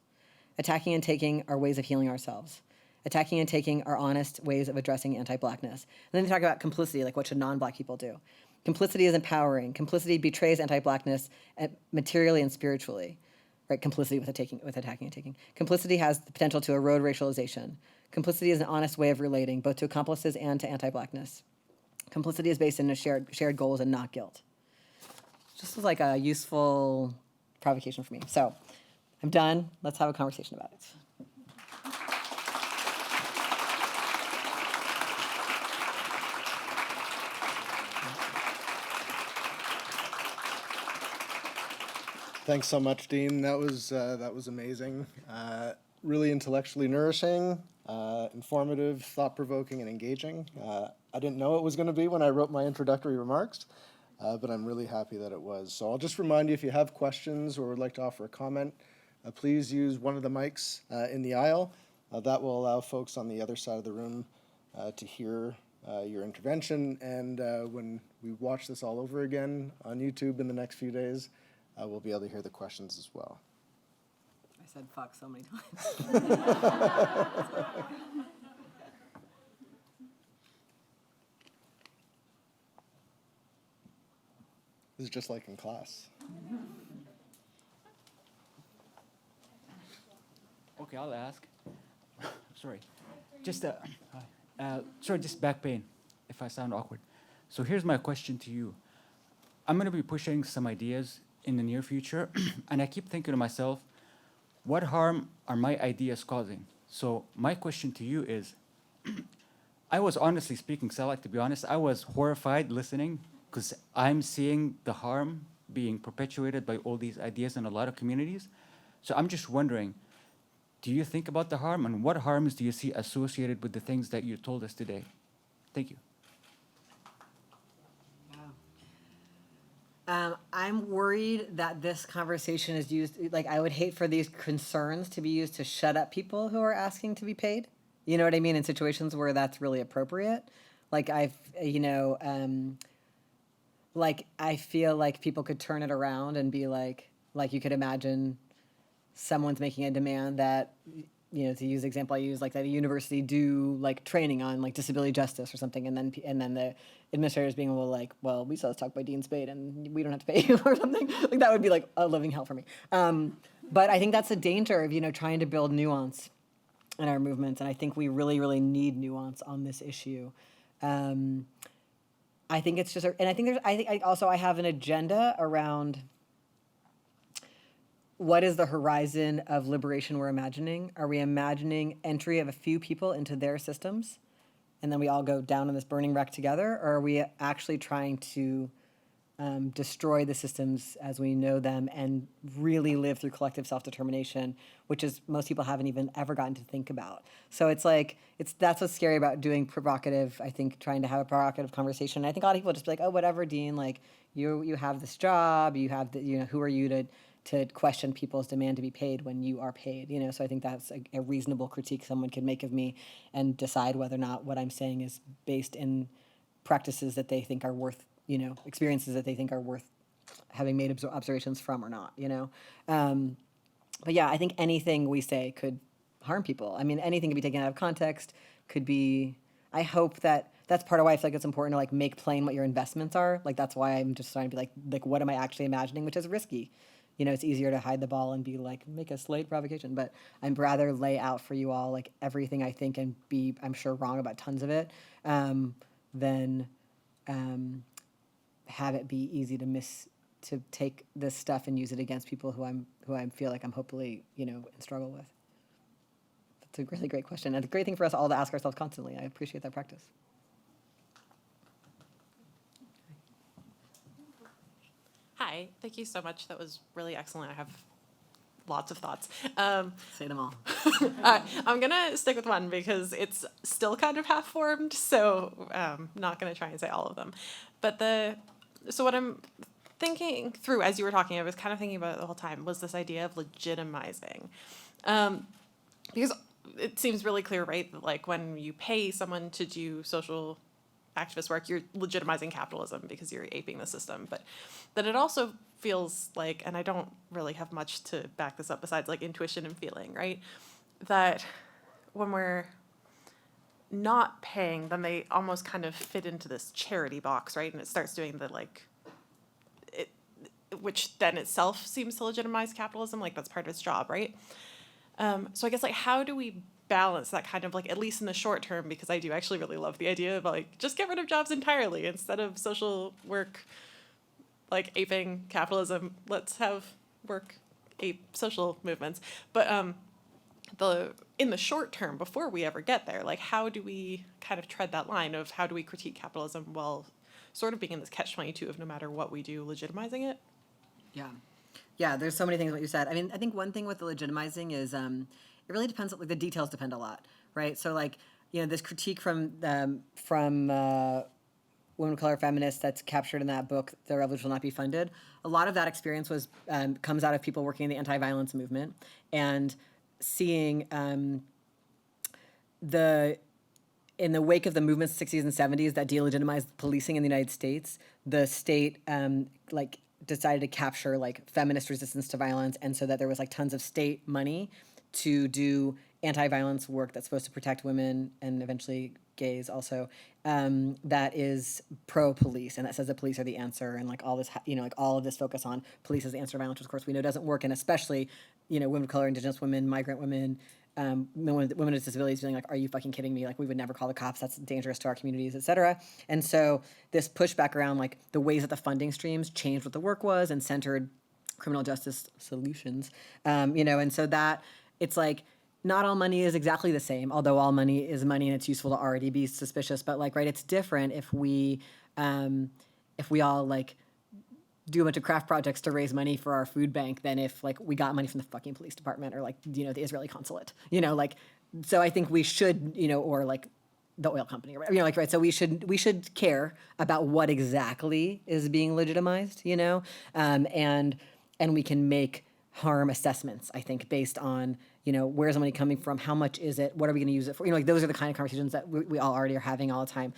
Attacking and taking are ways of healing ourselves. Attacking and taking are honest ways of addressing anti-Blackness. And then they talk about complicity, like what should non-Black people do? Complicity is empowering. Complicity betrays anti-Blackness materially and spiritually. Right? Complicity with attacking and taking. Complicity has the potential to erode racialization. Complicity is an honest way of relating, both to accomplices and to anti-Blackness. Complicity is based in shared goals and not guilt. This was like a useful provocation for me. So I'm done. Let's have a conversation about it. Thanks so much, Dean. That was amazing. Really intellectually nourishing, informative, thought-provoking, and engaging. I didn't know it was going to be when I wrote my introductory remarks, but I'm really happy that it was. So I'll just remind you, if you have questions or would like to offer a comment, please use one of the mics in the aisle. That will allow folks on the other side of the room to hear your intervention. And when we watch this all over again on YouTube in the next few days, we'll be able to hear the questions as well. I said fuck so many times. This is just like in class. Okay, I'll ask. Sorry. Just just back pain, if I sound awkward. So here's my question to you. I'm going to be pushing some ideas in the near future, and I keep thinking to myself, what harm are my ideas causing? So my question to you is, I was honestly speaking, Salak, to be honest, I was horrified listening because I'm seeing the harm being perpetuated by all these ideas in a lot of communities. So I'm just wondering, do you think about the harm, and what harms do you see associated with the things that you told us today? Thank you. I'm worried that this conversation is used, like I would hate for these concerns to be used to shut up people who are asking to be paid. You know what I mean? In situations where that's really appropriate. Like like I feel like people could turn it around and be like you could imagine someone's making a demand that, you know, to use the example I use, like that a university do like training on like disability justice or something, and then the administrators being well, we saw this talk by Dean Spade and we don't have to pay you or something. Like that would be like a living hell for me. But I think that's the danger of, you know, trying to build nuance in our movements, and I think we really, really need nuance on this issue. I think it's just, and I think I have an agenda around what is the horizon of liberation we're imagining? Are we imagining entry of a few people into their systems, and then we all go down in this burning wreck together? Or are we actually trying to destroy the systems as we know them and really live through collective self-determination, which is most people haven't even ever gotten to think about. So it's like, that's what's scary about doing provocative, I think, trying to have a provocative conversation. And I think a lot of people just be like, oh, whatever, Dean, like you have this job, you have the, you know, who are you to question people's demand to be paid when you are paid, you know? So I think that's a reasonable critique someone can make of me and decide whether or not what I'm saying is based in practices that they think are worth, you know, experiences that they think are worth having made observations from or not, you know? But yeah, I think anything we say could harm people. I mean, anything can be taken out of context, could be, I hope that's part of why I feel like it's important to like make plain what your investments are. Like, that's why I'm just trying to be like, what am I actually imagining, which is risky. You know, it's easier to hide the ball and be like, make a slate provocation, but I'd rather lay out for you all like everything I think and be, I'm sure, wrong about tons of it, than have it be easy to take this stuff and use it against people who I feel like I'm hopefully, in struggle with? That's a really great question. And a great thing for us all to ask ourselves constantly. I appreciate that practice. Hi, thank you so much. That was really excellent. I have lots of thoughts. Say them all. I'm gonna stick with one because it's still kind of half formed, so not gonna try and say all of them. But so what I'm thinking through as you were talking, I was kind of thinking about it the whole time, was this idea of legitimizing. Because it seems really clear, right, that like when you pay someone to do social activist work, you're legitimizing capitalism because you're aping the system. But then it also feels like, and I don't really have much to back this up besides like intuition and feeling, right, that when we're not paying, then they almost kind of fit into this charity box, right? And it starts doing the like, which then itself seems to legitimize capitalism, like that's part of its job, right? So I guess like how do we balance that kind of like, at least in the short term, because I do actually really love the idea of like, just get rid of jobs entirely instead of social work, like aping capitalism, let's have work ape social movements. But in the short term, before we ever get there, like how do we kind of tread that line of how do we critique capitalism while sort of being in this catch-22 of no matter what we do, legitimizing it? Yeah. Yeah, there's so many things what you said. I mean, I think one thing with the legitimizing is it really depends, like the details depend a lot, right? So like, this critique from women of color feminists that's captured in that book, The Revolution Will Not Be Funded, a lot of that experience was comes out of people working in the anti-violence movement and seeing in the wake of the movements of the 60s and 70s that delegitimized policing in the United States, the state decided to capture like feminist resistance to violence, and so that there was like tons of state money to do anti-violence work that's supposed to protect women and eventually gays also, that is pro-police and that says that police are the answer, and like all this, like all of this focus on police as the answer to violence, which of course we know doesn't work, and especially, women of color, indigenous women, migrant women, women with disabilities being like, are you fucking kidding me? Like, we would never call the cops. That's dangerous to our communities, et cetera. And so this pushback around like the ways that the funding streams changed what the work was and centered criminal justice solutions, and so that it's like, not all money is exactly the same, although all money is money and it's useful to already be suspicious. But like, right, it's different if we all like do a bunch of craft projects to raise money for our food bank than if like we got money from the fucking police department or like, the Israeli consulate, like, so I think we should, or like the oil company or whatever, right. So we should care about what exactly is being legitimized, and we can make harm assessments, I think, based on, where's the money coming from? How much is it? What are we going to use it for? Like those are the kind of conversations that we all already are having all the time.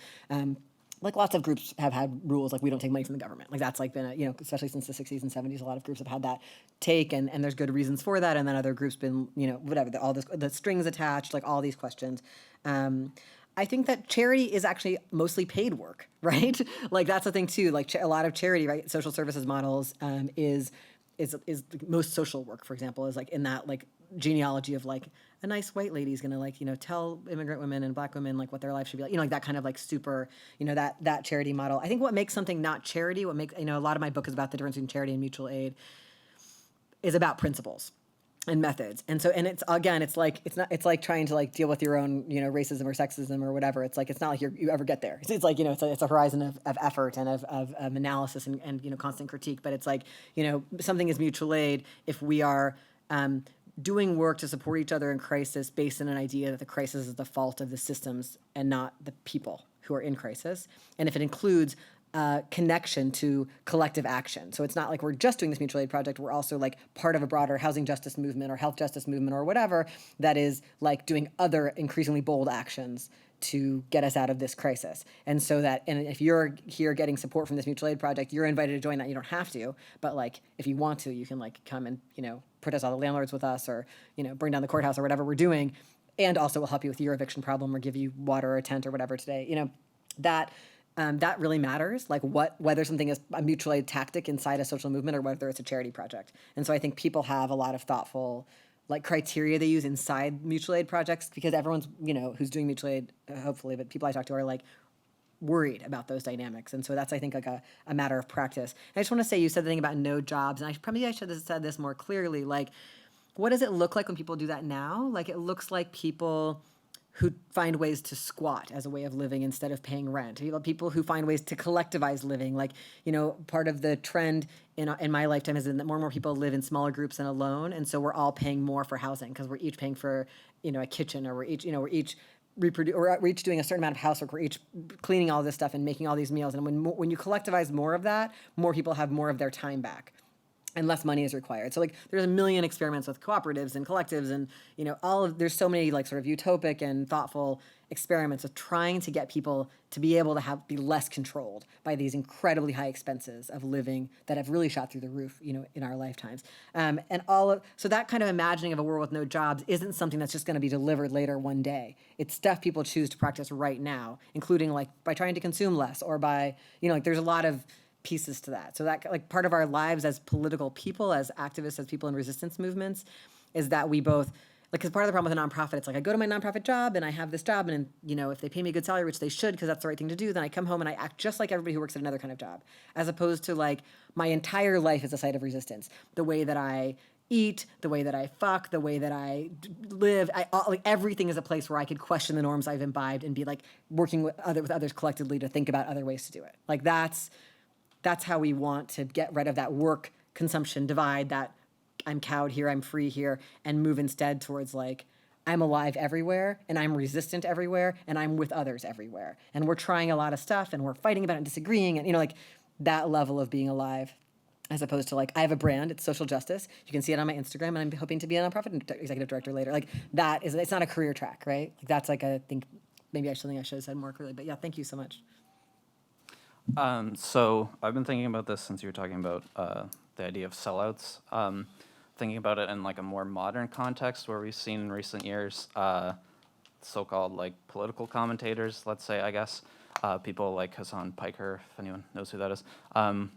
Like lots of groups have had rules, like we don't take money from the government. Like that's like been, especially since the 60s and 70s, a lot of groups have had that take, and there's good reasons for that. And then other groups been, whatever, all this, the strings attached, like all these questions. I think that charity is actually mostly paid work, right? Like that's the thing too. Like a lot of charity, right? Social services models is most social work, for example, is like in that like genealogy of like a nice white lady is gonna like tell immigrant women and black women like what their life should be like, like that kind of like super that charity model. I think what makes something not charity, what makes a lot of my book is about the difference between charity and mutual aid, is about principles and methods. And so, and it's again, it's like trying to like deal with your own racism or sexism or whatever. It's like it's not like you ever get there. It's like it's a horizon of effort and of analysis and constant critique. But it's like something is mutual aid if we are doing work to support each other in crisis based on an idea that the crisis is the fault of the systems and not the people who are in crisis, and if it includes connection to collective action. So it's not like we're just doing this mutual aid project, we're also like part of a broader housing justice movement or health justice movement or whatever that is like doing other increasingly bold actions to get us out of this crisis. And so that, and if you're here getting support from this mutual aid project, you're invited to join that. You don't have to, but like if you want to, you can like come and protest all the landlords with us, or burn down the courthouse or whatever we're doing, and also we'll help you with your eviction problem or give you water or a tent or whatever today. That really matters, like whether something is a mutual aid tactic inside a social movement or whether it's a charity project. And so I think people have a lot of thoughtful like criteria they use inside mutual aid projects, because everyone's, who's doing mutual aid, hopefully, but people I talk to are like worried about those dynamics. And so that's, I think, like a matter of practice. And I just want to say, you said the thing about no jobs, and I should have said this more clearly. Like, what does it look like when people do that now? Like, it looks like people who find ways to squat as a way of living instead of paying rent. People who find ways to collectivize living. Like, part of the trend in my lifetime has been that more and more people live in smaller groups and alone, and so we're all paying more for housing because we're each paying for, a kitchen, or we're each we're each doing a certain amount of housework. We're each cleaning all this stuff and making all these meals. And when you collectivize more of that, more people have more of their time back, and less money is required. So like there's a million experiments with cooperatives and collectives, and there's so many like sort of utopic and thoughtful experiments of trying to get people to be able to be less controlled by these incredibly high expenses of living that have really shot through the roof, in our lifetimes. So that kind of imagining of a world with no jobs isn't something that's just going to be delivered later one day. It's stuff people choose to practice right now, including like by trying to consume less, or by, there's a lot of pieces to that. So that like part of our lives as political people, as activists, as people in resistance movements, is that we both, like, because part of the problem with a nonprofit, it's like I go to my nonprofit job and I have this job, and if they pay me a good salary, which they should because that's the right thing to do, then I come home and I act just like everybody who works at another kind of job, as opposed to like my entire life is a site of resistance. The way that I eat, the way that I fuck, the way that I live, like everything is a place where I could question the norms I've imbibed and be like working with others collectively to think about other ways to do it. Like that's how we want to get rid of that work consumption divide, that I'm cowed here, I'm free here, and move instead towards like, I'm alive everywhere, and I'm resistant everywhere, and I'm with others everywhere. And we're trying a lot of stuff, and we're fighting about it and disagreeing, and like that level of being alive, as opposed to like, I have a brand, it's social justice. You can see it on my Instagram, and I'm hoping to be a nonprofit executive director later. Like it's not a career track, right? Like that's like I think maybe something I should have said more clearly, but yeah, thank you so much. So I've been thinking about this since you were talking about the idea of sellouts. Thinking about it in like a more modern context, where we've seen in recent years so-called like political commentators, let's say, I guess, people like Hassan Piker, if anyone knows who that is,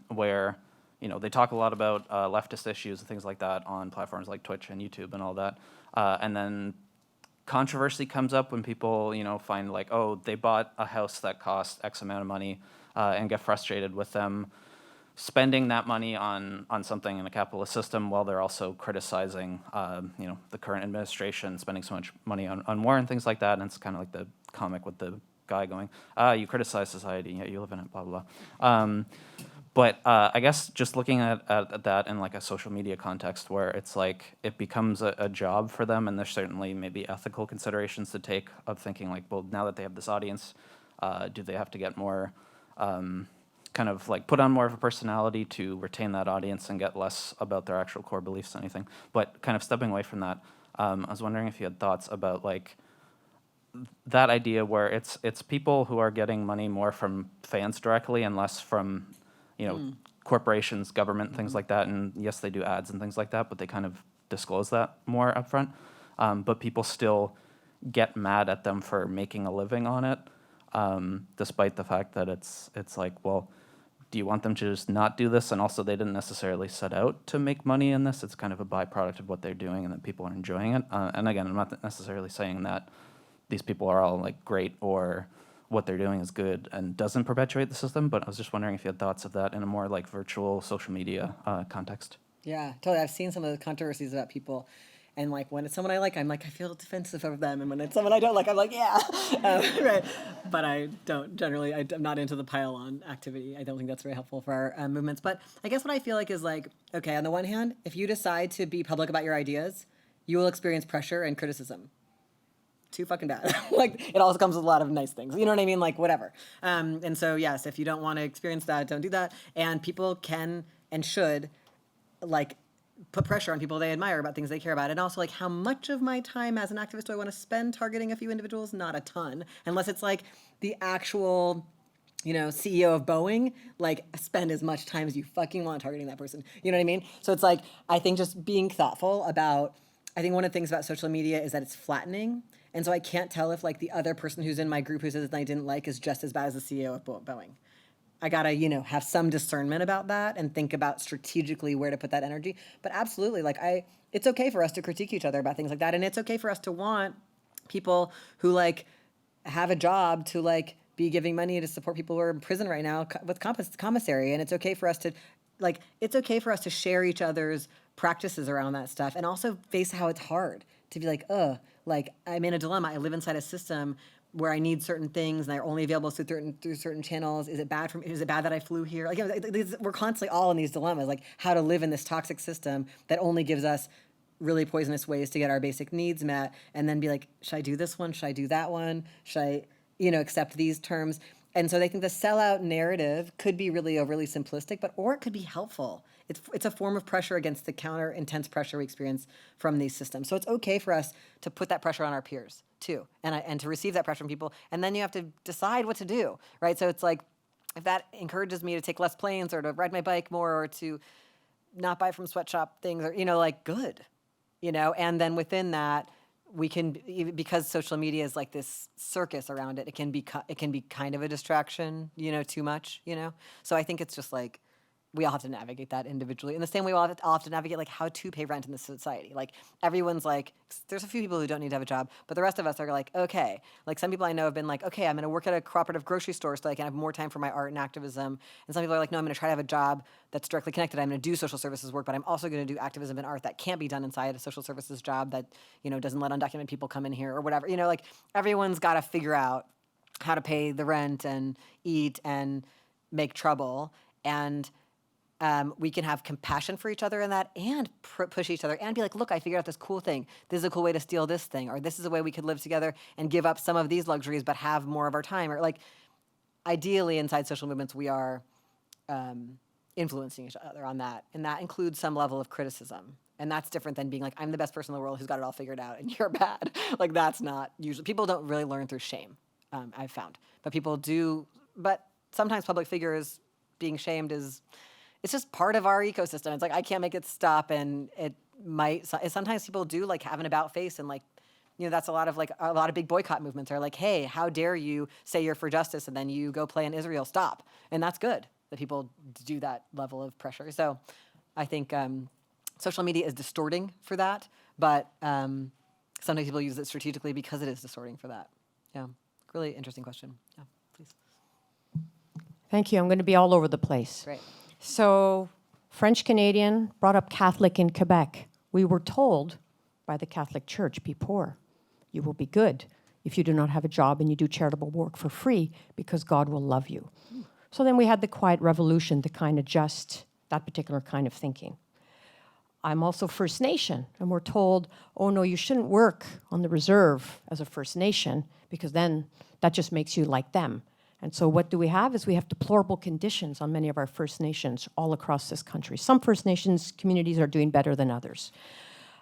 where they talk a lot about leftist issues and things like that on platforms like Twitch and YouTube and all that, and then controversy comes up when people find like, oh, they bought a house that cost X amount of money, and get frustrated with them spending that money on something in a capitalist system while they're also criticizing the current administration spending so much money on war and things like that. And it's kind of like the comic with the guy going, you criticize society, yet you live in it, blah, blah, blah. But I guess just looking at that in like a social media context, where it's like it becomes a job for them, and there's certainly maybe ethical considerations to take of thinking like, well, now that they have this audience, do they have to get more kind of like put on more of a personality to retain that audience and get less about their actual core beliefs than anything? But kind of stepping away from that, I was wondering if you had thoughts about like that idea where it's people who are getting money more from fans directly and less from corporations, government, things like that. And yes, they do ads and things like that, but they kind of disclose that more upfront. But people still get mad at them for making a living on it, despite the fact that it's like, well, do you want them to just not do this? And also, they didn't necessarily set out to make money in this. It's kind of a byproduct of what they're doing, and that people are enjoying it. And again, I'm not necessarily saying that these people are all like great or what they're doing is good and doesn't perpetuate the system, but I was just wondering if you had thoughts of that in a more like virtual social media context. Yeah, totally. I've seen some of the controversies about people, and like when it's someone I like, I'm like, I feel defensive of them, and when it's someone I don't like, I'm like, yeah, right. But I don't generally. I'm not into the pile-on activity. I don't think that's very helpful for our movements. But I guess what I feel like is like, okay, on the one hand, if you decide to be public about your ideas, you will experience pressure and criticism. Too fucking bad. Like, it also comes with a lot of nice things. You know what I mean? Like, whatever. And so, yes, if you don't want to experience that, don't do that. And people can and should, like, put pressure on people they admire about things they care about. And also, like, how much of my time as an activist do I want to spend targeting a few individuals? Not a ton. Unless it's, like, the actual, CEO of Boeing, like, spend as much time as you fucking want targeting that person. You know what I mean? So it's, like, I think just being thoughtful about, I think one of the things about social media is that it's flattening. And so I can't tell if like the other person who's in my group who says that I didn't like is just as bad as the CEO of Boeing. I gotta, have some discernment about that and think about strategically where to put that energy. But absolutely, like it's okay for us to critique each other about things like that. And it's okay for us to want people who like have a job to like be giving money to support people who are in prison right now with commissary. And it's okay for us to, like, it's okay for us to share each other's practices around that stuff and also face how it's hard to be like, like I'm in a dilemma. I live inside a system where I need certain things and they're only available through certain channels. Is it bad that I flew here? Like, we're constantly all in these dilemmas, like how to live in this toxic system that only gives us really poisonous ways to get our basic needs met, and then be like, should I do this one? Should I do that one? Should I, accept these terms? And so they think the sellout narrative could be really overly simplistic, or it could be helpful. It's a form of pressure against the counter intense pressure we experience from these systems. So it's okay for us to put that pressure on our peers too, and to receive that pressure from people. And then you have to decide what to do, right? So it's like, if that encourages me to take less planes or to ride my bike more or to not buy from sweatshop things, or, good, and then within that, we can, because social media is like this circus around it, it can be kind of a distraction, too much, So I think it's just like, we all have to navigate that individually. In the same way, we all have to navigate like how to pay rent in this society. Like everyone's like, there's a few people who don't need to have a job, but the rest of us are like, okay. Like some people I know have been like, okay, I'm going to work at a cooperative grocery store so I can have more time for my art and activism. And some people are like, no, I'm going to try to have a job that's directly connected. I'm going to do social services work, but I'm also going to do activism and art that can't be done inside a social services job that, doesn't let undocumented people come in here or whatever. Like everyone's got to figure out how to pay the rent and eat and make trouble. And we can have compassion for each other in that and push each other and be like, look, I figured out this cool thing. This is a cool way to steal this thing. Or this is a way we could live together and give up some of these luxuries but have more of our time. Or like, ideally inside social movements, we are influencing each other on that. And that includes some level of criticism. And that's different than being like, I'm the best person in the world who's got it all figured out and you're bad. Like that's not usually, people don't really learn through shame, I've found. But people do, but sometimes public figures being shamed it's just part of our ecosystem. It's like, I can't make it stop, and it might, sometimes people do like have an about face, and like, that's a lot of big boycott movements are like, hey, how dare you say you're for justice and then you go play in Israel, stop. And that's good that people do that level of pressure. So I think social media is distorting for that, but sometimes people use it strategically because it is distorting for that. Yeah, really interesting question. Yeah, please. Thank you. I'm going to be all over the place. Great. So, French Canadian, brought up Catholic in Quebec. We were told by the Catholic Church, be poor. You will be good if you do not have a job and you do charitable work for free because God will love you. So then we had the Quiet Revolution to kind of adjust that particular kind of thinking. I'm also First Nation, and we're told, oh no, you shouldn't work on the reserve as a First Nation because then that just makes you like them. And so what do we have is we have deplorable conditions on many of our First Nations all across this country. Some First Nations communities are doing better than others.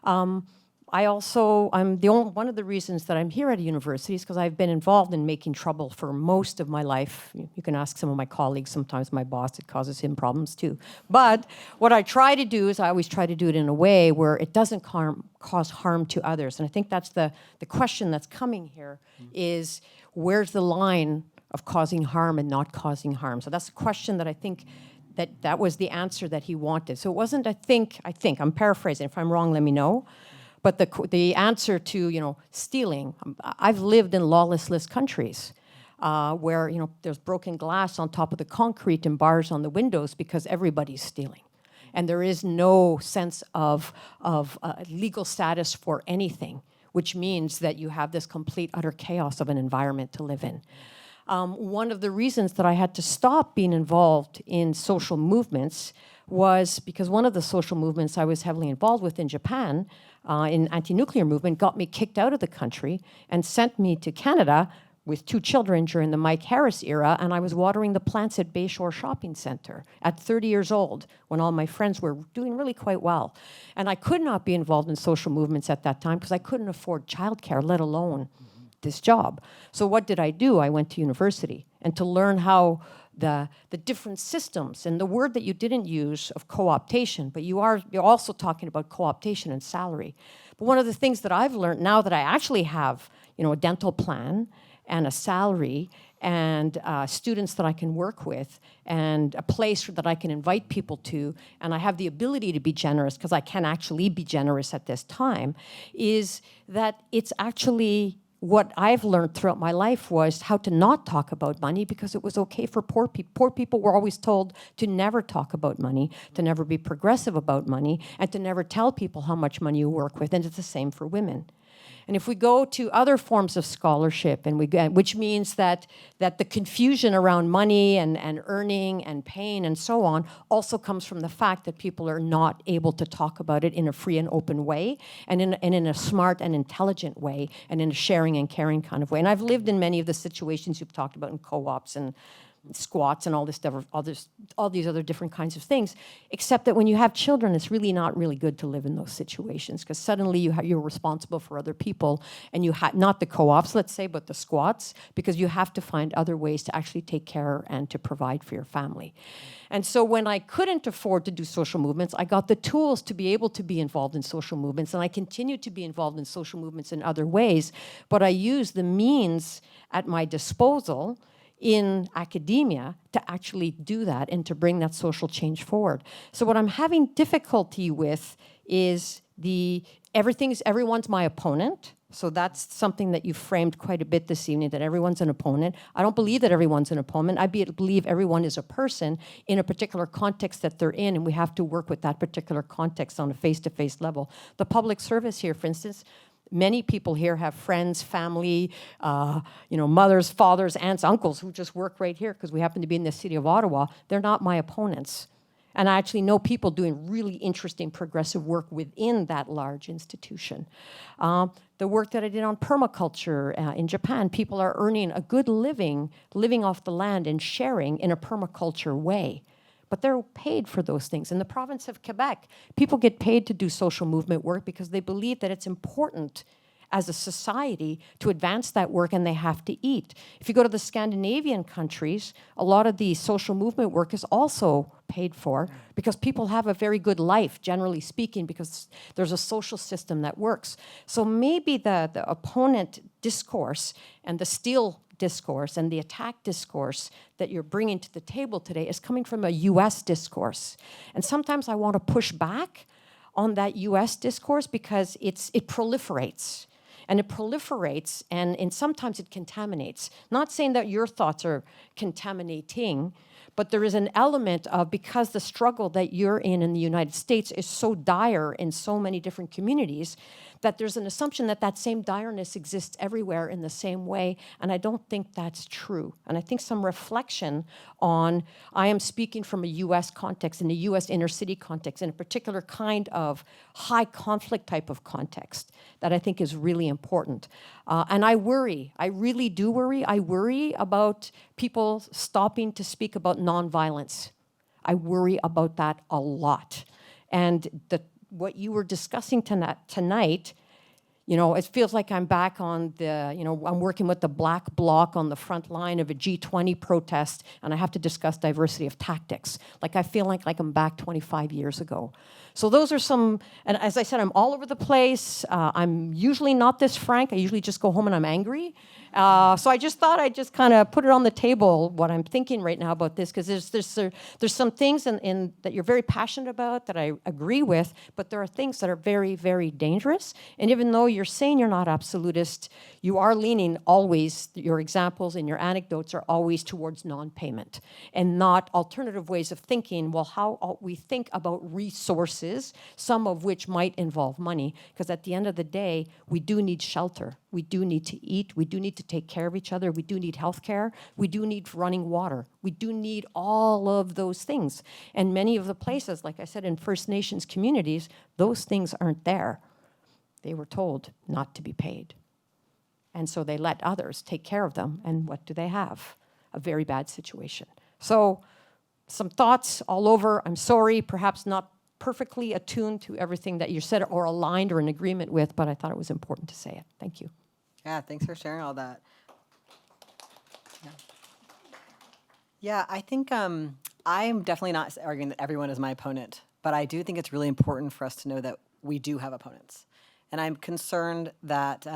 I'm one of the reasons that I'm here at a university is because I've been involved in making trouble for most of my life. You can ask some of my colleagues, sometimes my boss, it causes him problems too. But what I try to do is I always try to do it in a way where it doesn't cause harm to others. And I think that's the question that's coming here is where's the line of causing harm and not causing harm? So that's a question that I think that was the answer that he wanted. So it wasn't, I think, I'm paraphrasing. If I'm wrong, let me know. But the answer to, stealing, I've lived in lawless countries where, there's broken glass on top of the concrete and bars on the windows because everybody's stealing. And there is no sense of legal status for anything, which means that you have this complete, utter chaos of an environment to live in. One of the reasons that I had to stop being involved in social movements was because one of the social movements I was heavily involved with in Japan, in anti-nuclear movement, got me kicked out of the country and sent me to Canada with 2 children during the Mike Harris era, and I was watering the plants at Bayshore Shopping Centre at 30 years old when all my friends were doing really quite well. And I could not be involved in social movements at that time because I couldn't afford childcare, let alone this job. So what did I do? I went to university, and to learn how the different systems, and the word that you didn't use of co-optation, but you're also talking about co-optation and salary. But one of the things that I've learned now that I actually have, a dental plan and a salary and students that I can work with and a place that I can invite people to, and I have the ability to be generous because I can actually be generous at this time, is that it's actually what I've learned throughout my life was how to not talk about money because it was okay for poor people. Poor people were always told to never talk about money, to never be progressive about money, and to never tell people how much money you work with, and it's the same for women. And if we go to other forms of scholarship, and which means that the confusion around money and earning and paying and so on also comes from the fact that people are not able to talk about it in a free and open way, and in a smart and intelligent way, and in a sharing and caring kind of way. And I've lived in many of the situations you've talked about in co-ops and squats and all this stuff, all these other different kinds of things, except that when you have children, it's really not really good to live in those situations because suddenly you're responsible for other people, and not the co-ops, let's say, but the squats, because you have to find other ways to actually take care and to provide for your family. And so when I couldn't afford to do social movements, I got the tools to be able to be involved in social movements, and I continue to be involved in social movements in other ways, but I use the means at my disposal in academia to actually do that and to bring that social change forward. So what I'm having difficulty with is everyone's my opponent. So that's something that you framed quite a bit this evening, that everyone's an opponent. I don't believe that everyone's an opponent. I believe everyone is a person in a particular context that they're in, and we have to work with that particular context on a face-to-face level. The public service here, for instance, many people here have friends, family, mothers, fathers, aunts, uncles who just work right here because we happen to be in the city of Ottawa. They're not my opponents. And I actually know people doing really interesting progressive work within that large institution. The work that I did on permaculture in Japan, people are earning a good living off the land and sharing in a permaculture way. But they're paid for those things. In the province of Quebec, people get paid to do social movement work because they believe that it's important as a society to advance that work, and they have to eat. If you go to the Scandinavian countries, a lot of the social movement work is also paid for because people have a very good life, generally speaking, because there's a social system that works. So maybe the opponent discourse and the steal discourse and the attack discourse that you're bringing to the table today is coming from a U.S. discourse. And sometimes I want to push back on that U.S. discourse because it proliferates. And it proliferates, and sometimes it contaminates. Not saying that your thoughts are contaminating, but there is an element of, because the struggle that you're in the United States is so dire in so many different communities, that there's an assumption that that same direness exists everywhere in the same way, and I don't think that's true. And I think some reflection on, I am speaking from a U.S. context, in a U.S. inner city context, in a particular kind of high conflict type of context that I think is really important. And I worry, I really do worry. I worry about people stopping to speak about nonviolence. I worry about that a lot. And what you were discussing tonight, it feels like I'm back on I'm working with the Black Bloc on the front line of a G20 protest, and I have to discuss diversity of tactics. Like I feel like I'm back 25 years ago. So those are some, and as I said, I'm all over the place. I'm usually not this frank. I usually just go home and I'm angry. So I just thought I'd just kind of put it on the table, what I'm thinking right now about this, because there's some things in that you're very passionate about that I agree with, but there are things that are very, very dangerous. And even though you're saying you're not absolutist, you are leaning always, your examples and your anecdotes are always towards non-payment and not alternative ways of thinking, well, how we think about resources, some of which might involve money, because at the end of the day, we do need shelter. We do need to eat. We do need to take care of each other. We do need health care. We do need running water. We do need all of those things. And many of the places, like I said, in First Nations communities, those things aren't there. They were told not to be paid. And so they let others take care of them. And what do they have? A very bad situation. So some thoughts all over. I'm sorry, perhaps not perfectly attuned to everything that you said or aligned or in agreement with, but I thought it was important to say it. Thank you. Yeah, thanks for sharing all that. Yeah, I think I'm definitely not arguing that everyone is my opponent, but I do think it's really important for us to know that we do have opponents. And I'm concerned that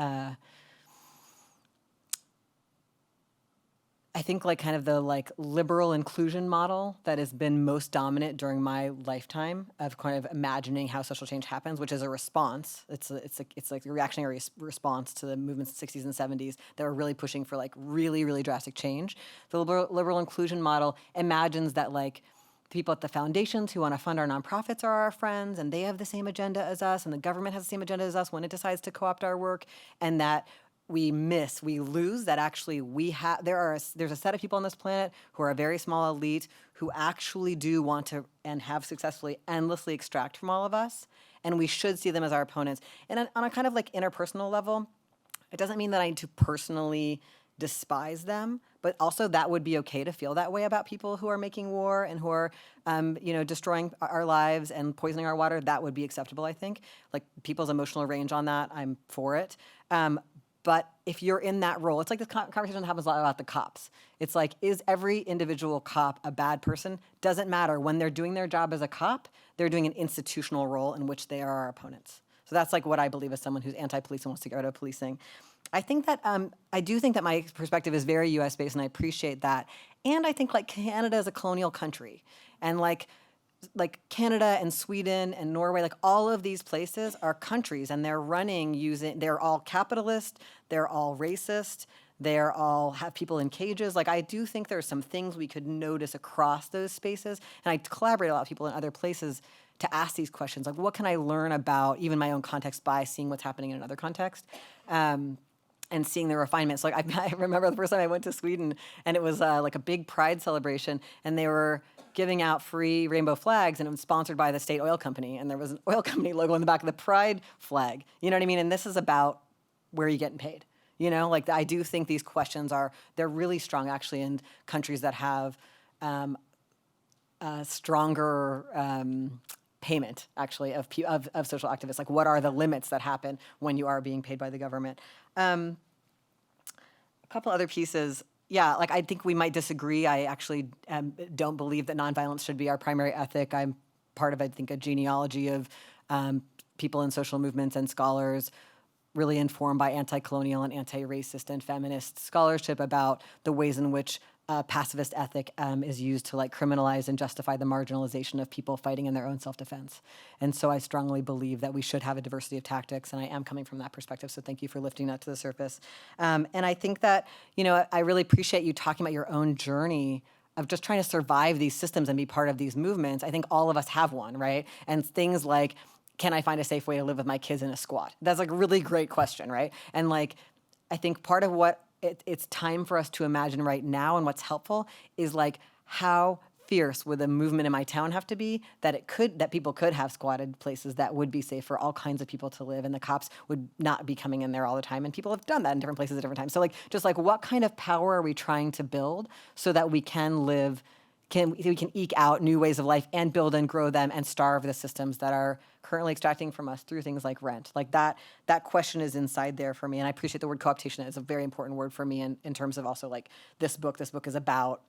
I think like kind of the like liberal inclusion model that has been most dominant during my lifetime of kind of imagining how social change happens, which is a response. It's like a reactionary response to the movements in the 60s and 70s that were really pushing for like really, really drastic change. The liberal inclusion model imagines that like people at the foundations who want to fund our nonprofits are our friends and they have the same agenda as us and the government has the same agenda as us when it decides to co-opt our work, and that we lose that actually there's a set of people on this planet who are a very small elite who actually do want to and have successfully endlessly extract from all of us, and we should see them as our opponents. And on a kind of like interpersonal level, it doesn't mean that I need to personally despise them, but also that would be okay to feel that way about people who are making war and who are, destroying our lives and poisoning our water. That would be acceptable, I think. Like people's emotional range on that, I'm for it. But if you're in that role, it's like this conversation that happens a lot about the cops. It's like, is every individual cop a bad person? Doesn't matter. When they're doing their job as a cop, they're doing an institutional role in which they are our opponents. So that's like what I believe as someone who's anti-police and wants to get rid of policing. I think that I do think that my perspective is very U.S. based, and I appreciate that. And I think like Canada is a colonial country, and like Canada and Sweden and Norway, like all of these places are countries, and they're all capitalist, they're all racist, they're all have people in cages. Like I do think there are some things we could notice across those spaces, and I collaborate a lot with people in other places to ask these questions. Like what can I learn about even my own context by seeing what's happening in another context? And seeing the refinements. Like I remember the first time I went to Sweden, and it was like a big pride celebration, and they were giving out free rainbow flags, and it was sponsored by the state oil company, and there was an oil company logo on the back of the pride flag. You know what I mean? And this is about where you're getting paid. You know, like I do think these questions they're really strong actually in countries that have stronger payment actually of social activists. Like what are the limits that happen when you are being paid by the government? A couple other pieces. Yeah, like I think we might disagree. I actually don't believe that nonviolence should be our primary ethic. I'm part of, I think, a genealogy of people in social movements and scholars really informed by anti-colonial and anti-racist and feminist scholarship about the ways in which pacifist ethic is used to like criminalize and justify the marginalization of people fighting in their own self-defense. And so I strongly believe that we should have a diversity of tactics, and I am coming from that perspective, so thank you for lifting that to the surface. And I think that, I really appreciate you talking about your own journey of just trying to survive these systems and be part of these movements. I think all of us have one, right? And things like, can I find a safe way to live with my kids in a squat? That's like a really great question, right? And like, I think part of what it's time for us to imagine right now and what's helpful is like how fierce would the movement in my town have to be that people could have squatted places that would be safe for all kinds of people to live, and the cops would not be coming in there all the time, and people have done that in different places at different times. So like just like what kind of power are we trying to build so that we can we can eke out new ways of life and build and grow them and starve the systems that are currently extracting from us through things like rent. Like that question is inside there for me, and I appreciate the word cooptation. It's a very important word for me in terms of also like this book is about,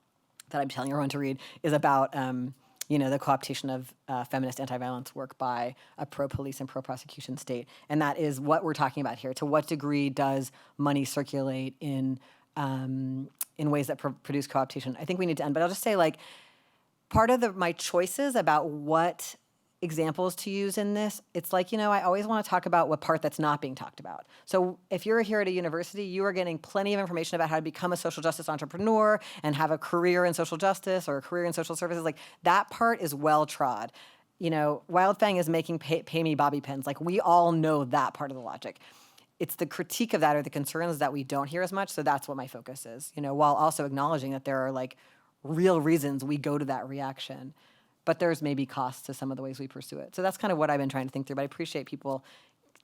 that I'm telling everyone to read, is about the cooptation of feminist anti-violence work by a pro-police and pro-prosecution state. And that is what we're talking about here. To what degree does money circulate in ways that produce cooptation? I think we need to end, but I'll just say like part of my choices about what examples to use in this, it's like, I always want to talk about what part that's not being talked about. So if you're here at a university, you are getting plenty of information about how to become a social justice entrepreneur and have a career in social justice or a career in social services. Like that part is well trod. Wild Fang is making pay me bobby pins. Like we all know that part of the logic. It's the critique of that or the concerns that we don't hear as much. So that's what my focus is, while also acknowledging that there are like real reasons we go to that reaction. But there's maybe costs to some of the ways we pursue it. So that's kind of what I've been trying to think through. But I appreciate people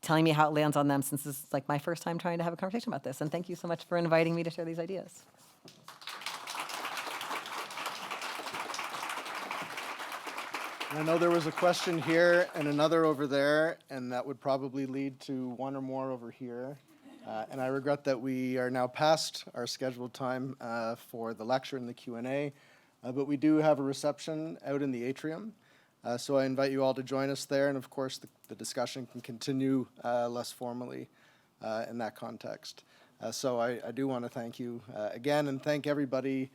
telling me how it lands on them, since this is like my first time trying to have a conversation about this. And thank you so much for inviting me to share these ideas. I know there was a question here and another over there, and that would probably lead to one or more over here. And I regret that we are now past our scheduled time for the lecture and the Q&A. But we do have a reception out in the atrium, so I invite you all to join us there, and of course the discussion can continue less formally in that context. So I do want to thank you again, and thank everybody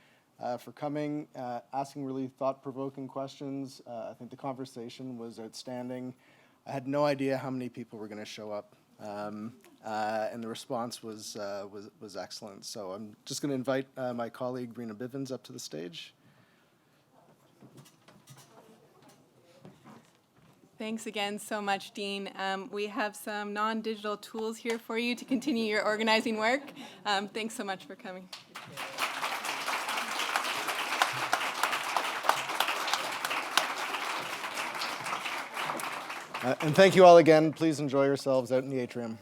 for coming, asking really thought-provoking questions. I think the conversation was outstanding. I had no idea how many people were going to show up, and the response was excellent. So I'm just going to invite my colleague Rena Bivens up to the stage. Thanks again so much, Dean. We have some non-digital tools here for you to continue your organizing work. Thanks so much for coming. And thank you all again. Please enjoy yourselves out in the atrium.